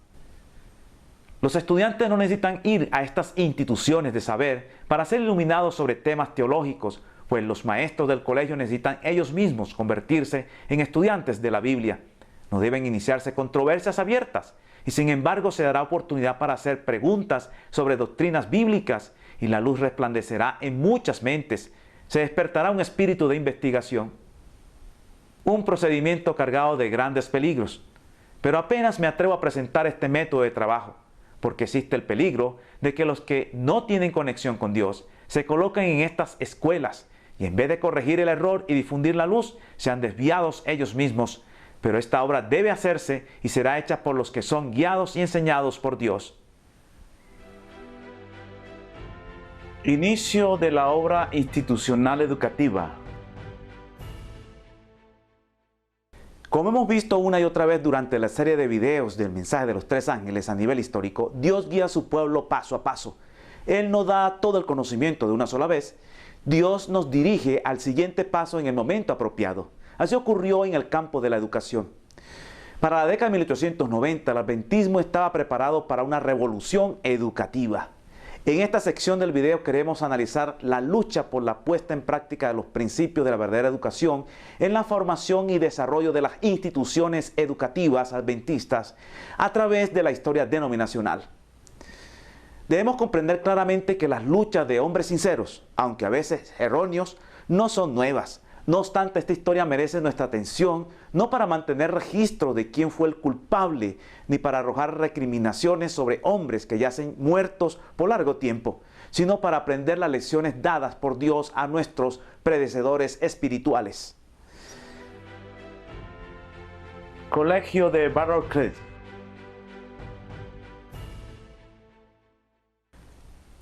Los estudiantes no necesitan ir a estas instituciones de saber para ser iluminados sobre temas teológicos, pues los maestros del colegio necesitan ellos mismos convertirse en estudiantes de la Biblia. No deben iniciarse controversias abiertas, y sin embargo se dará oportunidad para hacer preguntas sobre doctrinas bíblicas, y la luz resplandecerá en muchas mentes. Se despertará un espíritu de investigación. Un procedimiento cargado de grandes peligros. Pero apenas me atrevo a presentar este método de trabajo, porque existe el peligro de que los que no tienen conexión con Dios se coloquen en estas escuelas y en vez de corregir el error y difundir la luz, sean desviados ellos mismos. Pero esta obra debe hacerse y será hecha por los que son guiados y enseñados por Dios. Inicio de la obra institucional educativa. Como hemos visto una y otra vez durante la serie de videos del mensaje de los tres ángeles a nivel histórico, Dios guía a su pueblo paso a paso. Él no da todo el conocimiento de una sola vez. Dios nos dirige al siguiente paso en el momento apropiado. Así ocurrió en el campo de la educación. Para la década de 1890, el adventismo estaba preparado para una revolución educativa. En esta sección del video queremos analizar la lucha por la puesta en práctica de los principios de la verdadera educación en la formación y desarrollo de las instituciones educativas adventistas a través de la historia denominacional. Debemos comprender claramente que las luchas de hombres sinceros, aunque a veces erróneos, no son nuevas. No obstante, esta historia merece nuestra atención, no para mantener registro de quién fue el culpable, ni para arrojar recriminaciones sobre hombres que yacen muertos por largo tiempo, sino para aprender las lecciones dadas por Dios a nuestros predecesores espirituales. Colegio de Battle Creek.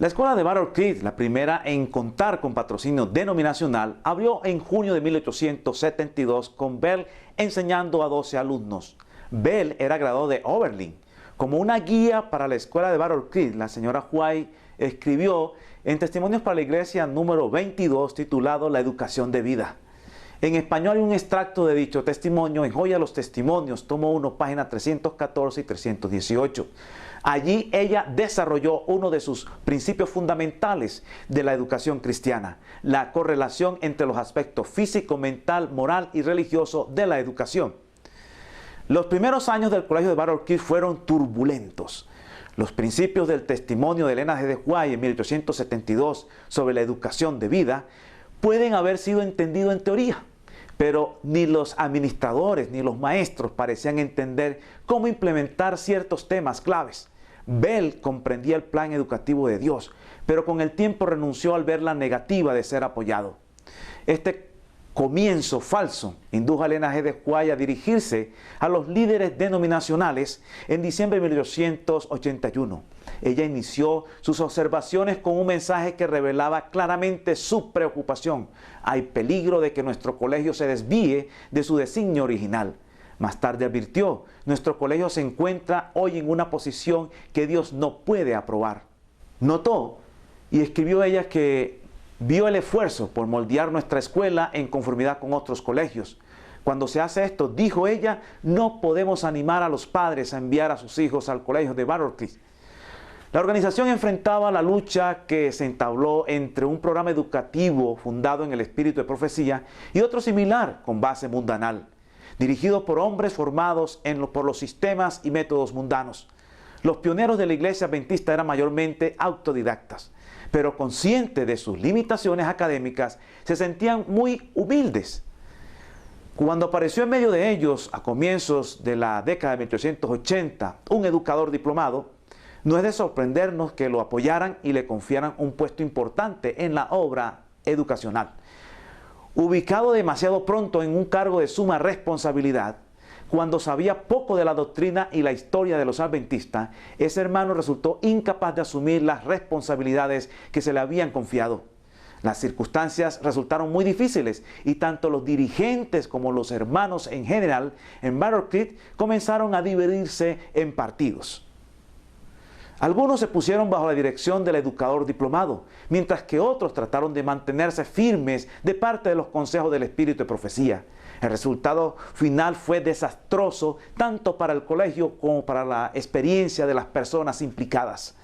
La escuela de Battle Creek, la primera en contar con patrocinio denominacional, abrió en junio de 1872 con Bell enseñando a 12 alumnos. Bell era graduado de Oberlin. Como una guía para la escuela de Battle Creek, la señora White escribió en Testimonios para la Iglesia número 22 titulado La educación de vida. En español hay un extracto de dicho testimonio en Joya de los Testimonios, tomo 1, página 314 y 318. Allí ella desarrolló uno de sus principios fundamentales de la educación cristiana, la correlación entre los aspectos físico, mental, moral y religioso de la educación. Los primeros años del colegio de Battle Creek fueron turbulentos. Los principios del testimonio de Elena G. de White en 1872 sobre la educación de vida pueden haber sido entendidos en teoría, pero ni los administradores ni los maestros parecían entender cómo implementar ciertos temas claves. Bell comprendía el plan educativo de Dios, pero con el tiempo renunció al ver la negativa de ser apoyado. Este comienzo falso indujo a Elena G. de White a dirigirse a los líderes denominacionales en diciembre de 1881. Ella inició sus observaciones con un mensaje que revelaba claramente su preocupación. Hay peligro de que nuestro colegio se desvíe de su designio original. Más tarde advirtió, nuestro colegio se encuentra hoy en una posición que Dios no puede aprobar. Notó y escribió ella que vio el esfuerzo por moldear nuestra escuela en conformidad con otros colegios. Cuando se hace esto, dijo ella, no podemos animar a los padres a enviar a sus hijos al colegio de Battle Creek. La organización enfrentaba la lucha que se entabló entre un programa educativo fundado en el espíritu de profecía y otro similar con base mundanal, dirigido por hombres formados por los sistemas y métodos mundanos. Los pioneros de la iglesia adventista eran mayormente autodidactas, pero conscientes de sus limitaciones académicas, se sentían muy humildes. Cuando apareció en medio de ellos, a comienzos de la década de 1880, un educador diplomado, no es de sorprendernos que lo apoyaran y le confiaran un puesto importante en la obra educacional. Ubicado demasiado pronto en un cargo de suma responsabilidad, cuando sabía poco de la doctrina y la historia de los adventistas, ese hermano resultó incapaz de asumir las responsabilidades que se le habían confiado. Las circunstancias resultaron muy difíciles y tanto los dirigentes como los hermanos en general en Battle Creek comenzaron a dividirse en partidos. Algunos se pusieron bajo la dirección del educador diplomado, mientras que otros trataron de mantenerse firmes de parte de los consejos del espíritu de profecía. El resultado final fue desastroso tanto para el colegio como para la experiencia de las personas implicadas.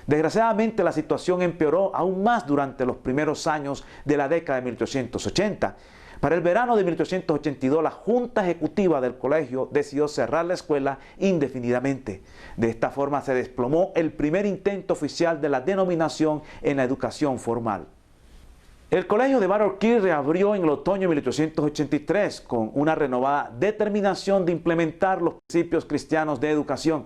Desgraciadamente, la situación empeoró aún más durante los primeros años de la década de 1880. Para el verano de 1882, la Junta Ejecutiva del colegio decidió cerrar la escuela indefinidamente. De esta forma se desplomó el primer intento oficial de la denominación en la educación formal. El colegio de Battle Creek reabrió en el otoño de 1883 con una renovada determinación de implementar los principios cristianos de educación.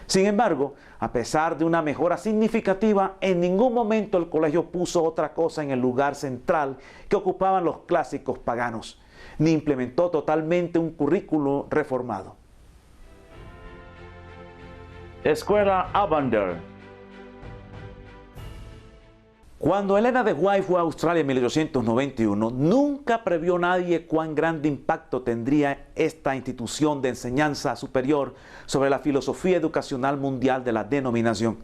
Sin embargo, a pesar de una mejora significativa, en ningún momento el colegio puso otra cosa en el lugar central que ocupaban los clásicos paganos, ni implementó totalmente un currículo reformado. Escuela Avondale. Cuando Elena de White fue a Australia en 1891, nunca previó nadie cuán grande impacto tendría esta institución de enseñanza superior sobre la filosofía educacional mundial de la denominación.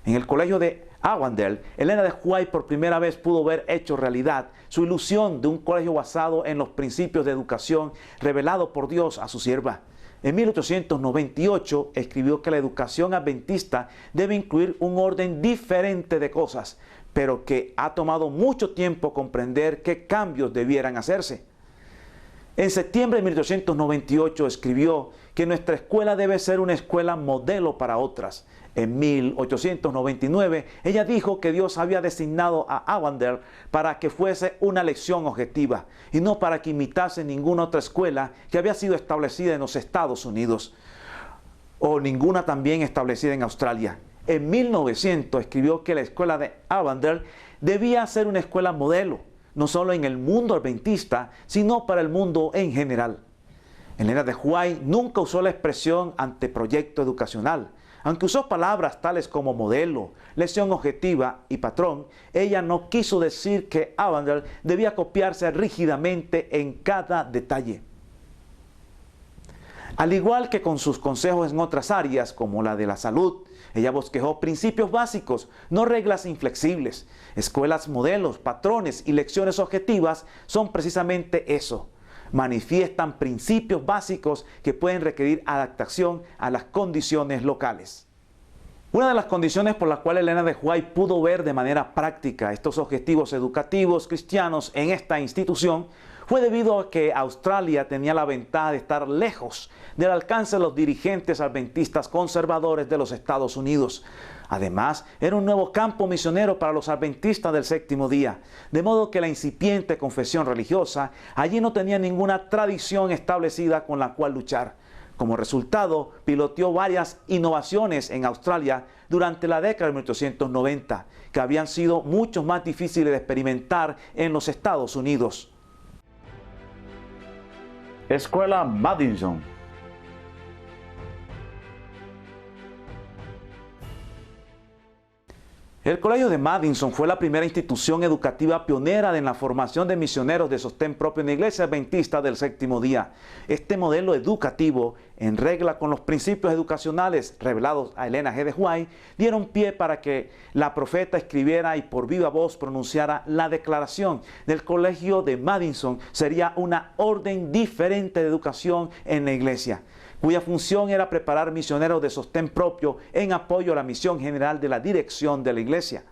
En el colegio de Avondale, Elena de White por primera vez pudo ver hecho realidad su ilusión de un colegio basado en los principios de educación revelado por Dios a su sierva. En 1898 escribió que la educación adventista debe incluir un orden diferente de cosas, pero que ha tomado mucho tiempo comprender qué cambios debieran hacerse. En septiembre de 1898 escribió que nuestra escuela debe ser una escuela modelo para otras. En 1899 ella dijo que Dios había designado a Avondale para que fuese una lección objetiva y no para que imitase ninguna otra escuela que había sido establecida en los Estados Unidos o ninguna también establecida en Australia. En 1900 escribió que la escuela de Avondale debía ser una escuela modelo, no solo en el mundo adventista, sino para el mundo en general. Elena de White nunca usó la expresión anteproyecto educacional. Aunque usó palabras tales como modelo, lección objetiva y patrón, ella no quiso decir que Avondale debía copiarse rígidamente en cada detalle. Al igual que con sus consejos en otras áreas, como la de la salud, ella bosquejó principios básicos, no reglas inflexibles. Escuelas modelos, patrones y lecciones objetivas son precisamente eso. Manifiestan principios básicos que pueden requerir adaptación a las condiciones locales. Una de las condiciones por las cuales Elena de White pudo ver de manera práctica estos objetivos educativos cristianos en esta institución fue debido a que Australia tenía la ventaja de estar lejos del alcance de los dirigentes adventistas conservadores de los Estados Unidos. Además, era un nuevo campo misionero para los adventistas del séptimo día, de modo que la incipiente confesión religiosa allí no tenía ninguna tradición establecida con la cual luchar. Como resultado, piloteó varias innovaciones en Australia durante la década de 1890, que habían sido mucho más difíciles de experimentar en los Estados Unidos. Escuela Madison. El Colegio de Madison fue la primera institución educativa pionera en la formación de misioneros de sostén propio en la Iglesia Adventista del Séptimo Día. Este modelo educativo en regla con los principios educacionales revelados a Elena G. de White, dieron pie para que la profeta escribiera y por viva voz pronunciara la declaración del Colegio de Madison sería una orden diferente de educación en la iglesia, cuya función era preparar misioneros de sostén propio en apoyo a la misión general de la dirección de la iglesia.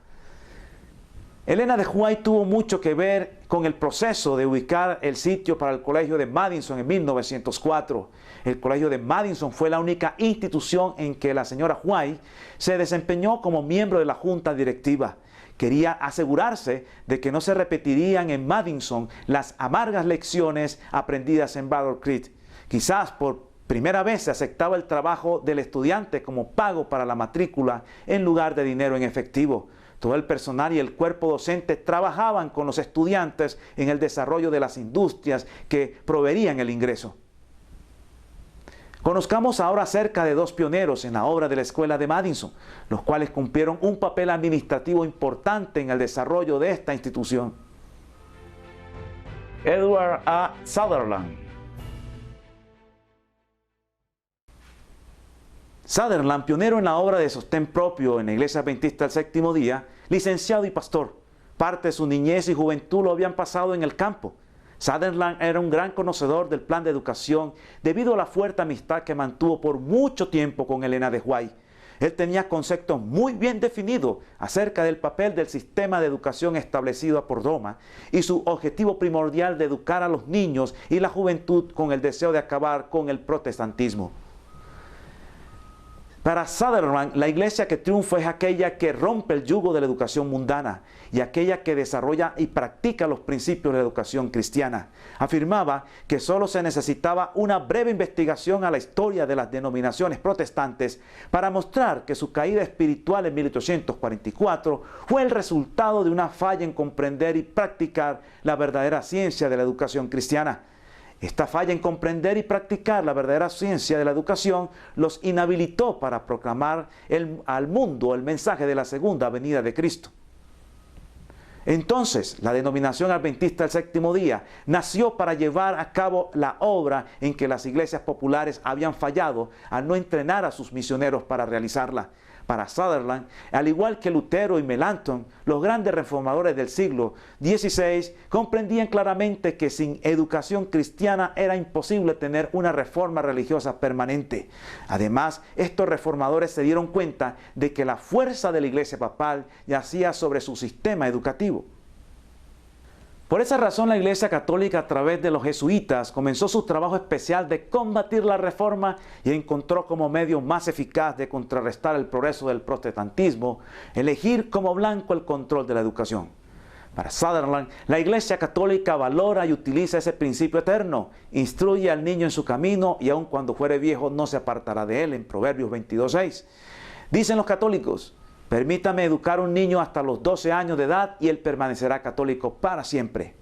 Elena de White tuvo mucho que ver con el proceso de ubicar el sitio para el Colegio de Madison en 1904. El Colegio de Madison fue la única institución en que la señora White se desempeñó como miembro de la junta directiva. Quería asegurarse de que no se repetirían en Madison las amargas lecciones aprendidas en Battle Creek. Quizás por primera vez se aceptaba el trabajo del estudiante como pago para la matrícula en lugar de dinero en efectivo. Todo el personal y el cuerpo docente trabajaban con los estudiantes en el desarrollo de las industrias que proveerían el ingreso. Conozcamos ahora acerca de dos pioneros en la obra de la Escuela de Madison, los cuales cumplieron un papel administrativo importante en el desarrollo de esta institución. Edward A. Sutherland. Sutherland, pionero en la obra de sostén propio en la Iglesia Adventista del Séptimo Día, licenciado y pastor. Parte de su niñez y juventud lo habían pasado en el campo. Sutherland era un gran conocedor del plan de educación debido a la fuerte amistad que mantuvo por mucho tiempo con Elena de White. Él tenía conceptos muy bien definidos acerca del papel del sistema de educación establecido por Roma y su objetivo primordial de educar a los niños y la juventud con el deseo de acabar con el protestantismo. Para Sutherland, la iglesia que triunfa es aquella que rompe el yugo de la educación mundana y aquella que desarrolla y practica los principios de la educación cristiana. Afirmaba que solo se necesitaba una breve investigación a la historia de las denominaciones protestantes para mostrar que su caída espiritual en 1844 fue el resultado de una falla en comprender y practicar la verdadera ciencia de la educación cristiana. Esta falla en comprender y practicar la verdadera ciencia de la educación los inhabilitó para proclamar al mundo el mensaje de la segunda venida de Cristo. Entonces, la denominación adventista del séptimo día nació para llevar a cabo la obra en que las iglesias populares habían fallado al no entrenar a sus misioneros para realizarla. Para Sutherland, al igual que Lutero y Melanchthon, los grandes reformadores del siglo XVI comprendían claramente que sin educación cristiana era imposible tener una reforma religiosa permanente. Además, estos reformadores se dieron cuenta de que la fuerza de la Iglesia papal yacía sobre su sistema educativo. Por esa razón, la Iglesia Católica, a través de los jesuitas, comenzó su trabajo especial de combatir la reforma y encontró como medio más eficaz de contrarrestar el progreso del protestantismo, elegir como blanco el control de la educación. Para Sutherland, la Iglesia Católica valora y utiliza ese principio eterno, instruye al niño en su camino y aun cuando fuere viejo no se apartará de él, en Proverbios 22:6. Dicen los católicos: permítame educar a un niño hasta los 12 años de edad y él permanecerá católico para siempre.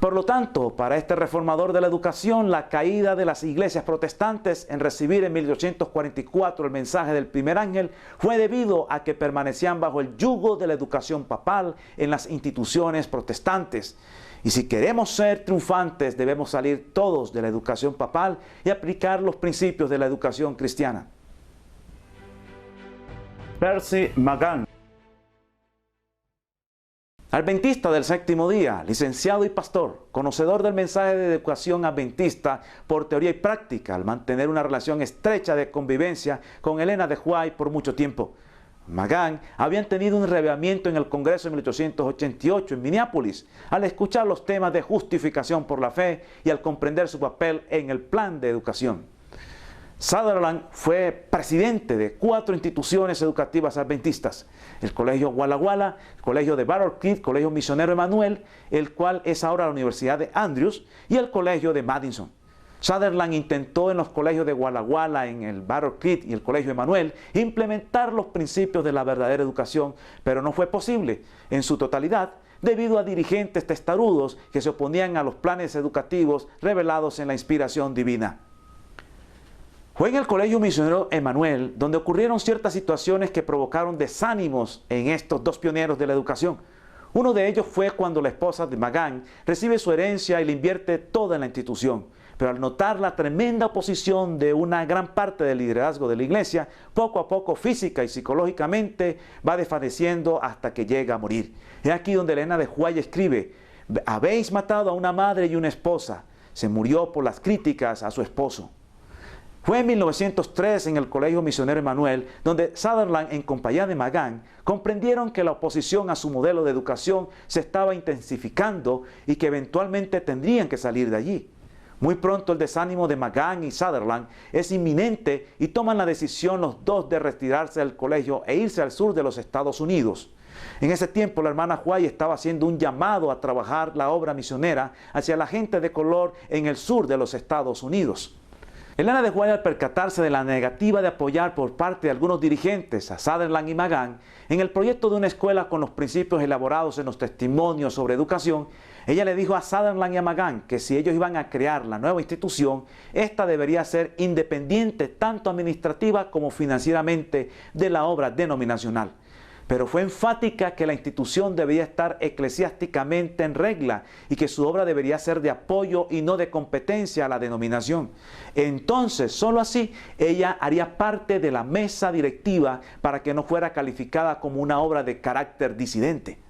Por lo tanto, para este reformador de la educación, la caída de las iglesias protestantes en recibir en 1844 el mensaje del primer ángel fue debido a que permanecían bajo el yugo de la educación papal en las instituciones protestantes. Y si queremos ser triunfantes, debemos salir todos de la educación papal y aplicar los principios de la educación cristiana. Percy Magan. Adventista del séptimo día, licenciado y pastor, conocedor del mensaje de educación adventista por teoría y práctica, al mantener una relación estrecha de convivencia con Elena de White por mucho tiempo. Magan habían tenido un reavivamiento en el Congreso de 1888 en Minneapolis, al escuchar los temas de justificación por la fe y al comprender su papel en el plan de educación. Sutherland fue presidente de 4 instituciones educativas adventistas: el Colegio Walla Walla, el Colegio de Battle Creek, el Colegio Misionero Emanuel, el cual es ahora la Universidad de Andrews, y el Colegio de Madison. Sutherland intentó en los colegios de Walla Walla, en el Battle Creek y el Colegio Emanuel implementar los principios de la verdadera educación, pero no fue posible en su totalidad debido a dirigentes testarudos que se oponían a los planes educativos revelados en la inspiración divina. Fue en el Colegio Misionero Emanuel donde ocurrieron ciertas situaciones que provocaron desánimos en estos dos pioneros de la educación. Uno de ellos fue cuando la esposa de Magan recibe su herencia y la invierte toda en la institución. pero al notar la tremenda oposición de una gran parte del liderazgo de la iglesia, poco a poco física y psicológicamente va desfalleciendo hasta que llega a morir. Es aquí donde Elena de White escribe: habéis matado a una madre y una esposa. Se murió por las críticas a su esposo. Fue en 1903 en el Colegio Misionero Emmanuel donde Sutherland, en compañía de Magan, comprendieron que la oposición a su modelo de educación se estaba intensificando y que eventualmente tendrían que salir de allí. Muy pronto el desánimo de Magan y Sutherland es inminente y toman la decisión los dos de retirarse del colegio e irse al sur de los Estados Unidos. En ese tiempo la hermana White estaba haciendo un llamado a trabajar la obra misionera hacia la gente de color en el sur de los Estados Unidos. Elena de White, al percatarse de la negativa de apoyar por parte de algunos dirigentes a Sutherland y Magan en el proyecto de una escuela con los principios elaborados en los testimonios sobre educación, ella le dijo a Sutherland y a Magan que si ellos iban a crear la nueva institución, esta debería ser independiente tanto administrativa como financieramente de la obra denominacional. Pero fue enfática que la institución debía estar eclesiásticamente en regla y que su obra debería ser de apoyo y no de competencia a la denominación. Entonces, solo así, ella haría parte de la mesa directiva para que no fuera calificada como una obra de carácter disidente.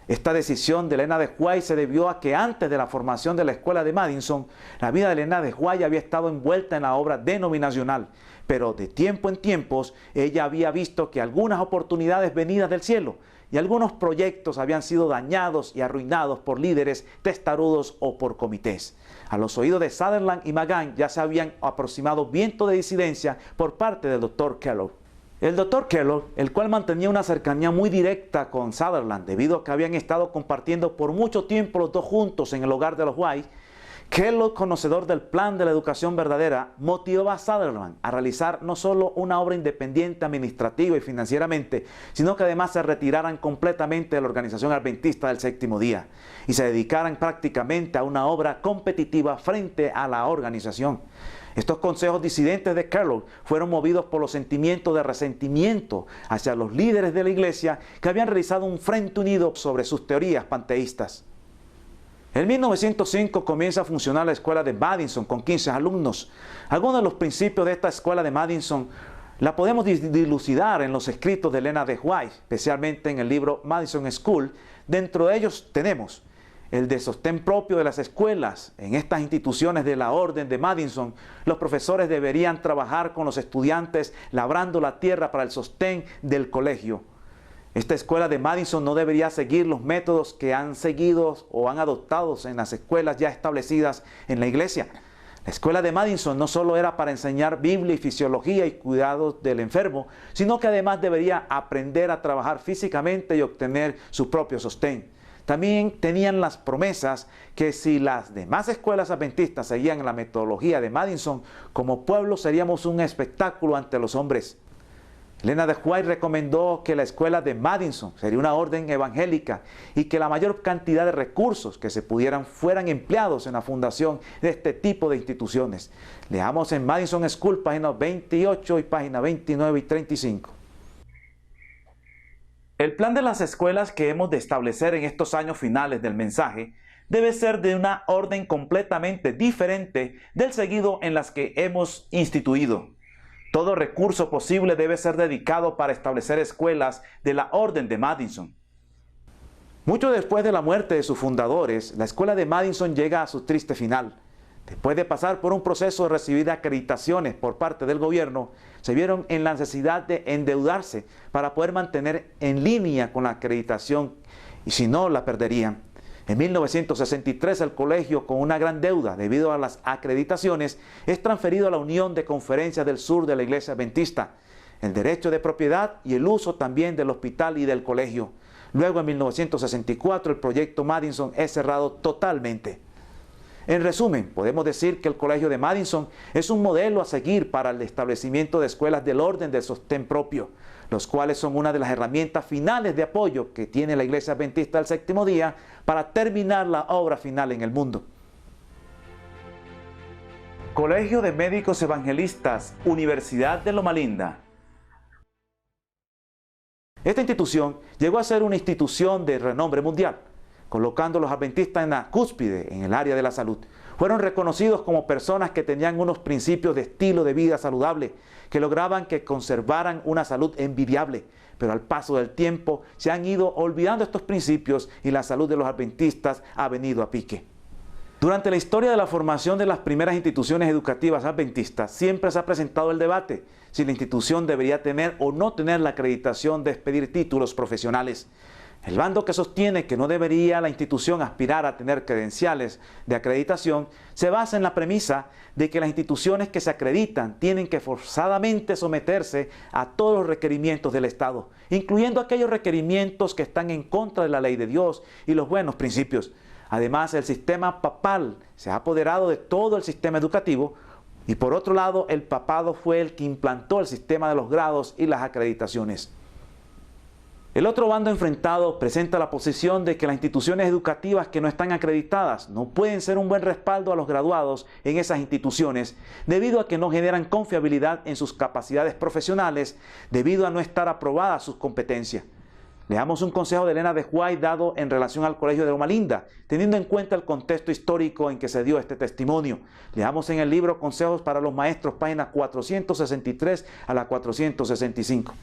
Esta decisión de Elena de White se debió a que antes de la formación de la escuela de Madison, la vida de Elena de White había estado envuelta en la obra denominacional, pero de tiempo en tiempos ella había visto que algunas oportunidades venidas del cielo y algunos proyectos habían sido dañados y arruinados por líderes testarudos o por comités. A los oídos de Sutherland y Magan ya se habían aproximado vientos de disidencia por parte del Dr. Kellogg. El Dr. Kellogg, el cual mantenía una cercanía muy directa con Sutherland debido a que habían estado compartiendo por mucho tiempo los dos juntos en el hogar de los White, Kellogg, conocedor del plan de la educación verdadera, motivó a Sutherland a realizar no solo una obra independiente administrativa y financieramente, sino que además se retiraran completamente de la organización adventista del séptimo día y se dedicaran prácticamente a una obra competitiva frente a la organización. Estos consejos disidentes de Kellogg fueron movidos por los sentimientos de resentimiento hacia los líderes de la iglesia que habían realizado un frente unido sobre sus teorías panteístas. En 1905 comienza a funcionar la escuela de Madison con 15 alumnos. Algunos de los principios de esta escuela de Madison la podemos dilucidar en los escritos de Elena de White, especialmente en el libro Madison School. Dentro de ellos tenemos el de sostén propio de las escuelas. En estas instituciones de la Orden de Madison, los profesores deberían trabajar con los estudiantes labrando la tierra para el sostén del colegio. Esta escuela de Madison no debería seguir los métodos que han seguido o han adoptado en las escuelas ya establecidas en la iglesia. La escuela de Madison no solo era para enseñar Biblia y fisiología y cuidados del enfermo, sino que además debería aprender a trabajar físicamente y obtener su propio sostén. También tenían las promesas que si las demás escuelas adventistas seguían la metodología de Madison, como pueblo seríamos un espectáculo ante los hombres. Elena de White recomendó que la escuela de Madison sería una orden evangélica y que la mayor cantidad de recursos que se pudieran fueran empleados en la fundación de este tipo de instituciones. Leamos en Madison School, página 28 y página 29 y 35. El plan de las escuelas que hemos de establecer en estos años finales del mensaje debe ser de una orden completamente diferente del seguido en las que hemos instituido. Todo recurso posible debe ser dedicado para establecer escuelas de la Orden de Madison. Mucho después de la muerte de sus fundadores, la escuela de Madison llega a su triste final. Después de pasar por un proceso de recibir acreditaciones por parte del gobierno, se vieron en la necesidad de endeudarse para poder mantener en línea con la acreditación y si no, la perderían. En 1963 el colegio, con una gran deuda debido a las acreditaciones, es transferido a la Unión de Conferencias del Sur de la Iglesia Adventista, el derecho de propiedad y el uso también del hospital y del colegio. Luego en 1964 el proyecto Madison es cerrado totalmente. En resumen, podemos decir que el Colegio de Madison es un modelo a seguir para el establecimiento de escuelas del orden del sostén propio, los cuales son una de las herramientas finales de apoyo que tiene la Iglesia Adventista del Séptimo Día para terminar la obra final en el mundo. Colegio de Médicos Evangelistas, Universidad de Loma Linda. Esta institución llegó a ser una institución de renombre mundial, colocando a los adventistas en la cúspide en el área de la salud. Fueron reconocidos como personas que tenían unos principios de estilo de vida saludable, que lograban que conservaran una salud envidiable. Pero al paso del tiempo se han ido olvidando estos principios y la salud de los adventistas ha venido a pique. Durante la historia de la formación de las primeras instituciones educativas adventistas, siempre se ha presentado el debate si la institución debería tener o no tener la acreditación de expedir títulos profesionales. El bando que sostiene que no debería la institución aspirar a tener credenciales de acreditación se basa en la premisa de que las instituciones que se acreditan tienen que forzadamente someterse a todos los requerimientos del Estado, incluyendo aquellos requerimientos que están en contra de la ley de Dios y los buenos principios. Además, el sistema papal se ha apoderado de todo el sistema educativo y por otro lado, el papado fue el que implantó el sistema de los grados y las acreditaciones. El otro bando enfrentado presenta la posición de que las instituciones educativas que no están acreditadas no pueden ser un buen respaldo a los graduados en esas instituciones debido a que no generan confiabilidad en sus capacidades profesionales debido a no estar aprobadas sus competencias. Leamos un consejo de Elena de White dado en relación al Colegio de Loma Linda, teniendo en cuenta el contexto histórico en que se dio este testimonio. Leamos en el libro Consejos para los Maestros, páginas 463 a la 465.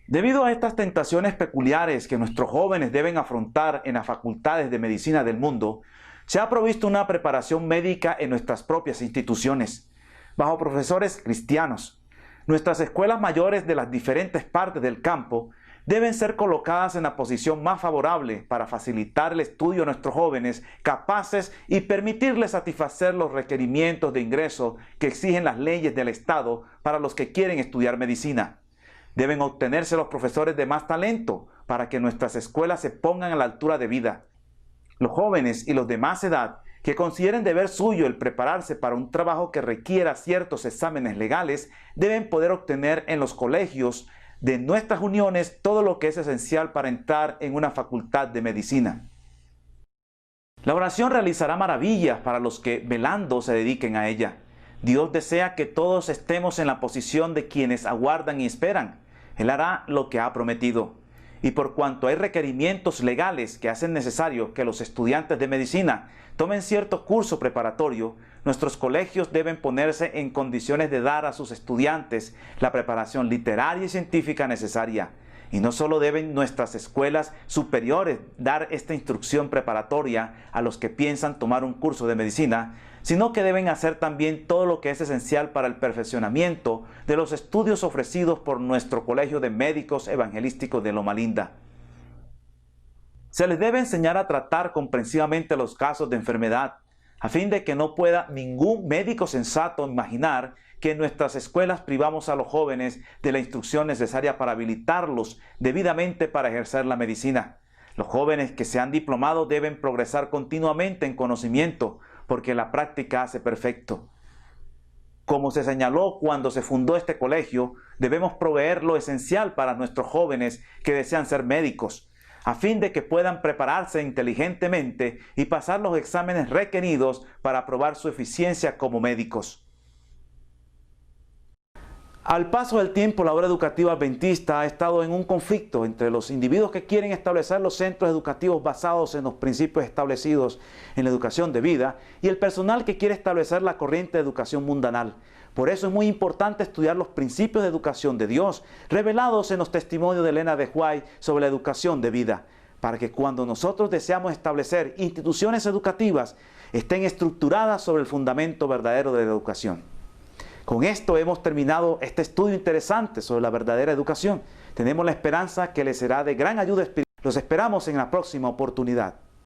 Debido a estas tentaciones peculiares que nuestros jóvenes deben afrontar en las facultades de medicina del mundo, se ha provisto una preparación médica en nuestras propias instituciones, bajo profesores cristianos. Nuestras escuelas mayores de las diferentes partes del campo deben ser colocadas en la posición más favorable para facilitar el estudio a nuestros jóvenes capaces y permitirles satisfacer los requerimientos de ingreso que exigen las leyes del Estado para los que quieren estudiar medicina. Deben obtenerse los profesores de más talento para que nuestras escuelas se pongan a la altura de vida. Los jóvenes y los de más edad que consideren deber suyo el prepararse para un trabajo que requiera ciertos exámenes legales deben poder obtener en los colegios de nuestras uniones todo lo que es esencial para entrar en una facultad de medicina. La oración realizará maravillas para los que velando se dediquen a ella. Dios desea que todos estemos en la posición de quienes aguardan y esperan. Él hará lo que ha prometido. Y por cuanto hay requerimientos legales que hacen necesario que los estudiantes de medicina tomen cierto curso preparatorio, nuestros colegios deben ponerse en condiciones de dar a sus estudiantes la preparación literaria y científica necesaria. Y no solo deben nuestras escuelas superiores dar esta instrucción preparatoria a los que piensan tomar un curso de medicina, sino que deben hacer también todo lo que es esencial para el perfeccionamiento de los estudios ofrecidos por nuestro Colegio de Médicos Evangelísticos de Loma Linda. Se les debe enseñar a tratar comprensivamente los casos de enfermedad, a fin de que no pueda ningún médico sensato imaginar que en nuestras escuelas privamos a los jóvenes de la instrucción necesaria para habilitarlos debidamente para ejercer la medicina. Los jóvenes que se han diplomado deben progresar continuamente en conocimiento, porque la práctica hace perfecto. Como se señaló cuando se fundó este colegio, debemos proveer lo esencial para nuestros jóvenes que desean ser médicos, a fin de que puedan prepararse inteligentemente y pasar los exámenes requeridos para probar su eficiencia como médicos. Al paso del tiempo, la obra educativa adventista ha estado en un conflicto entre los individuos que quieren establecer los centros educativos basados en los principios establecidos en la educación de vida y el personal que quiere establecer la corriente de educación mundanal. Por eso es muy importante estudiar los principios de educación de Dios, revelados en los testimonios de Elena de White sobre la educación de vida, para que cuando nosotros deseamos establecer instituciones educativas, estén estructuradas sobre el fundamento verdadero de la educación. Con esto hemos terminado este estudio interesante sobre la verdadera educación. Tenemos la esperanza que les será de gran ayuda espiritual. Los esperamos en la próxima oportunidad.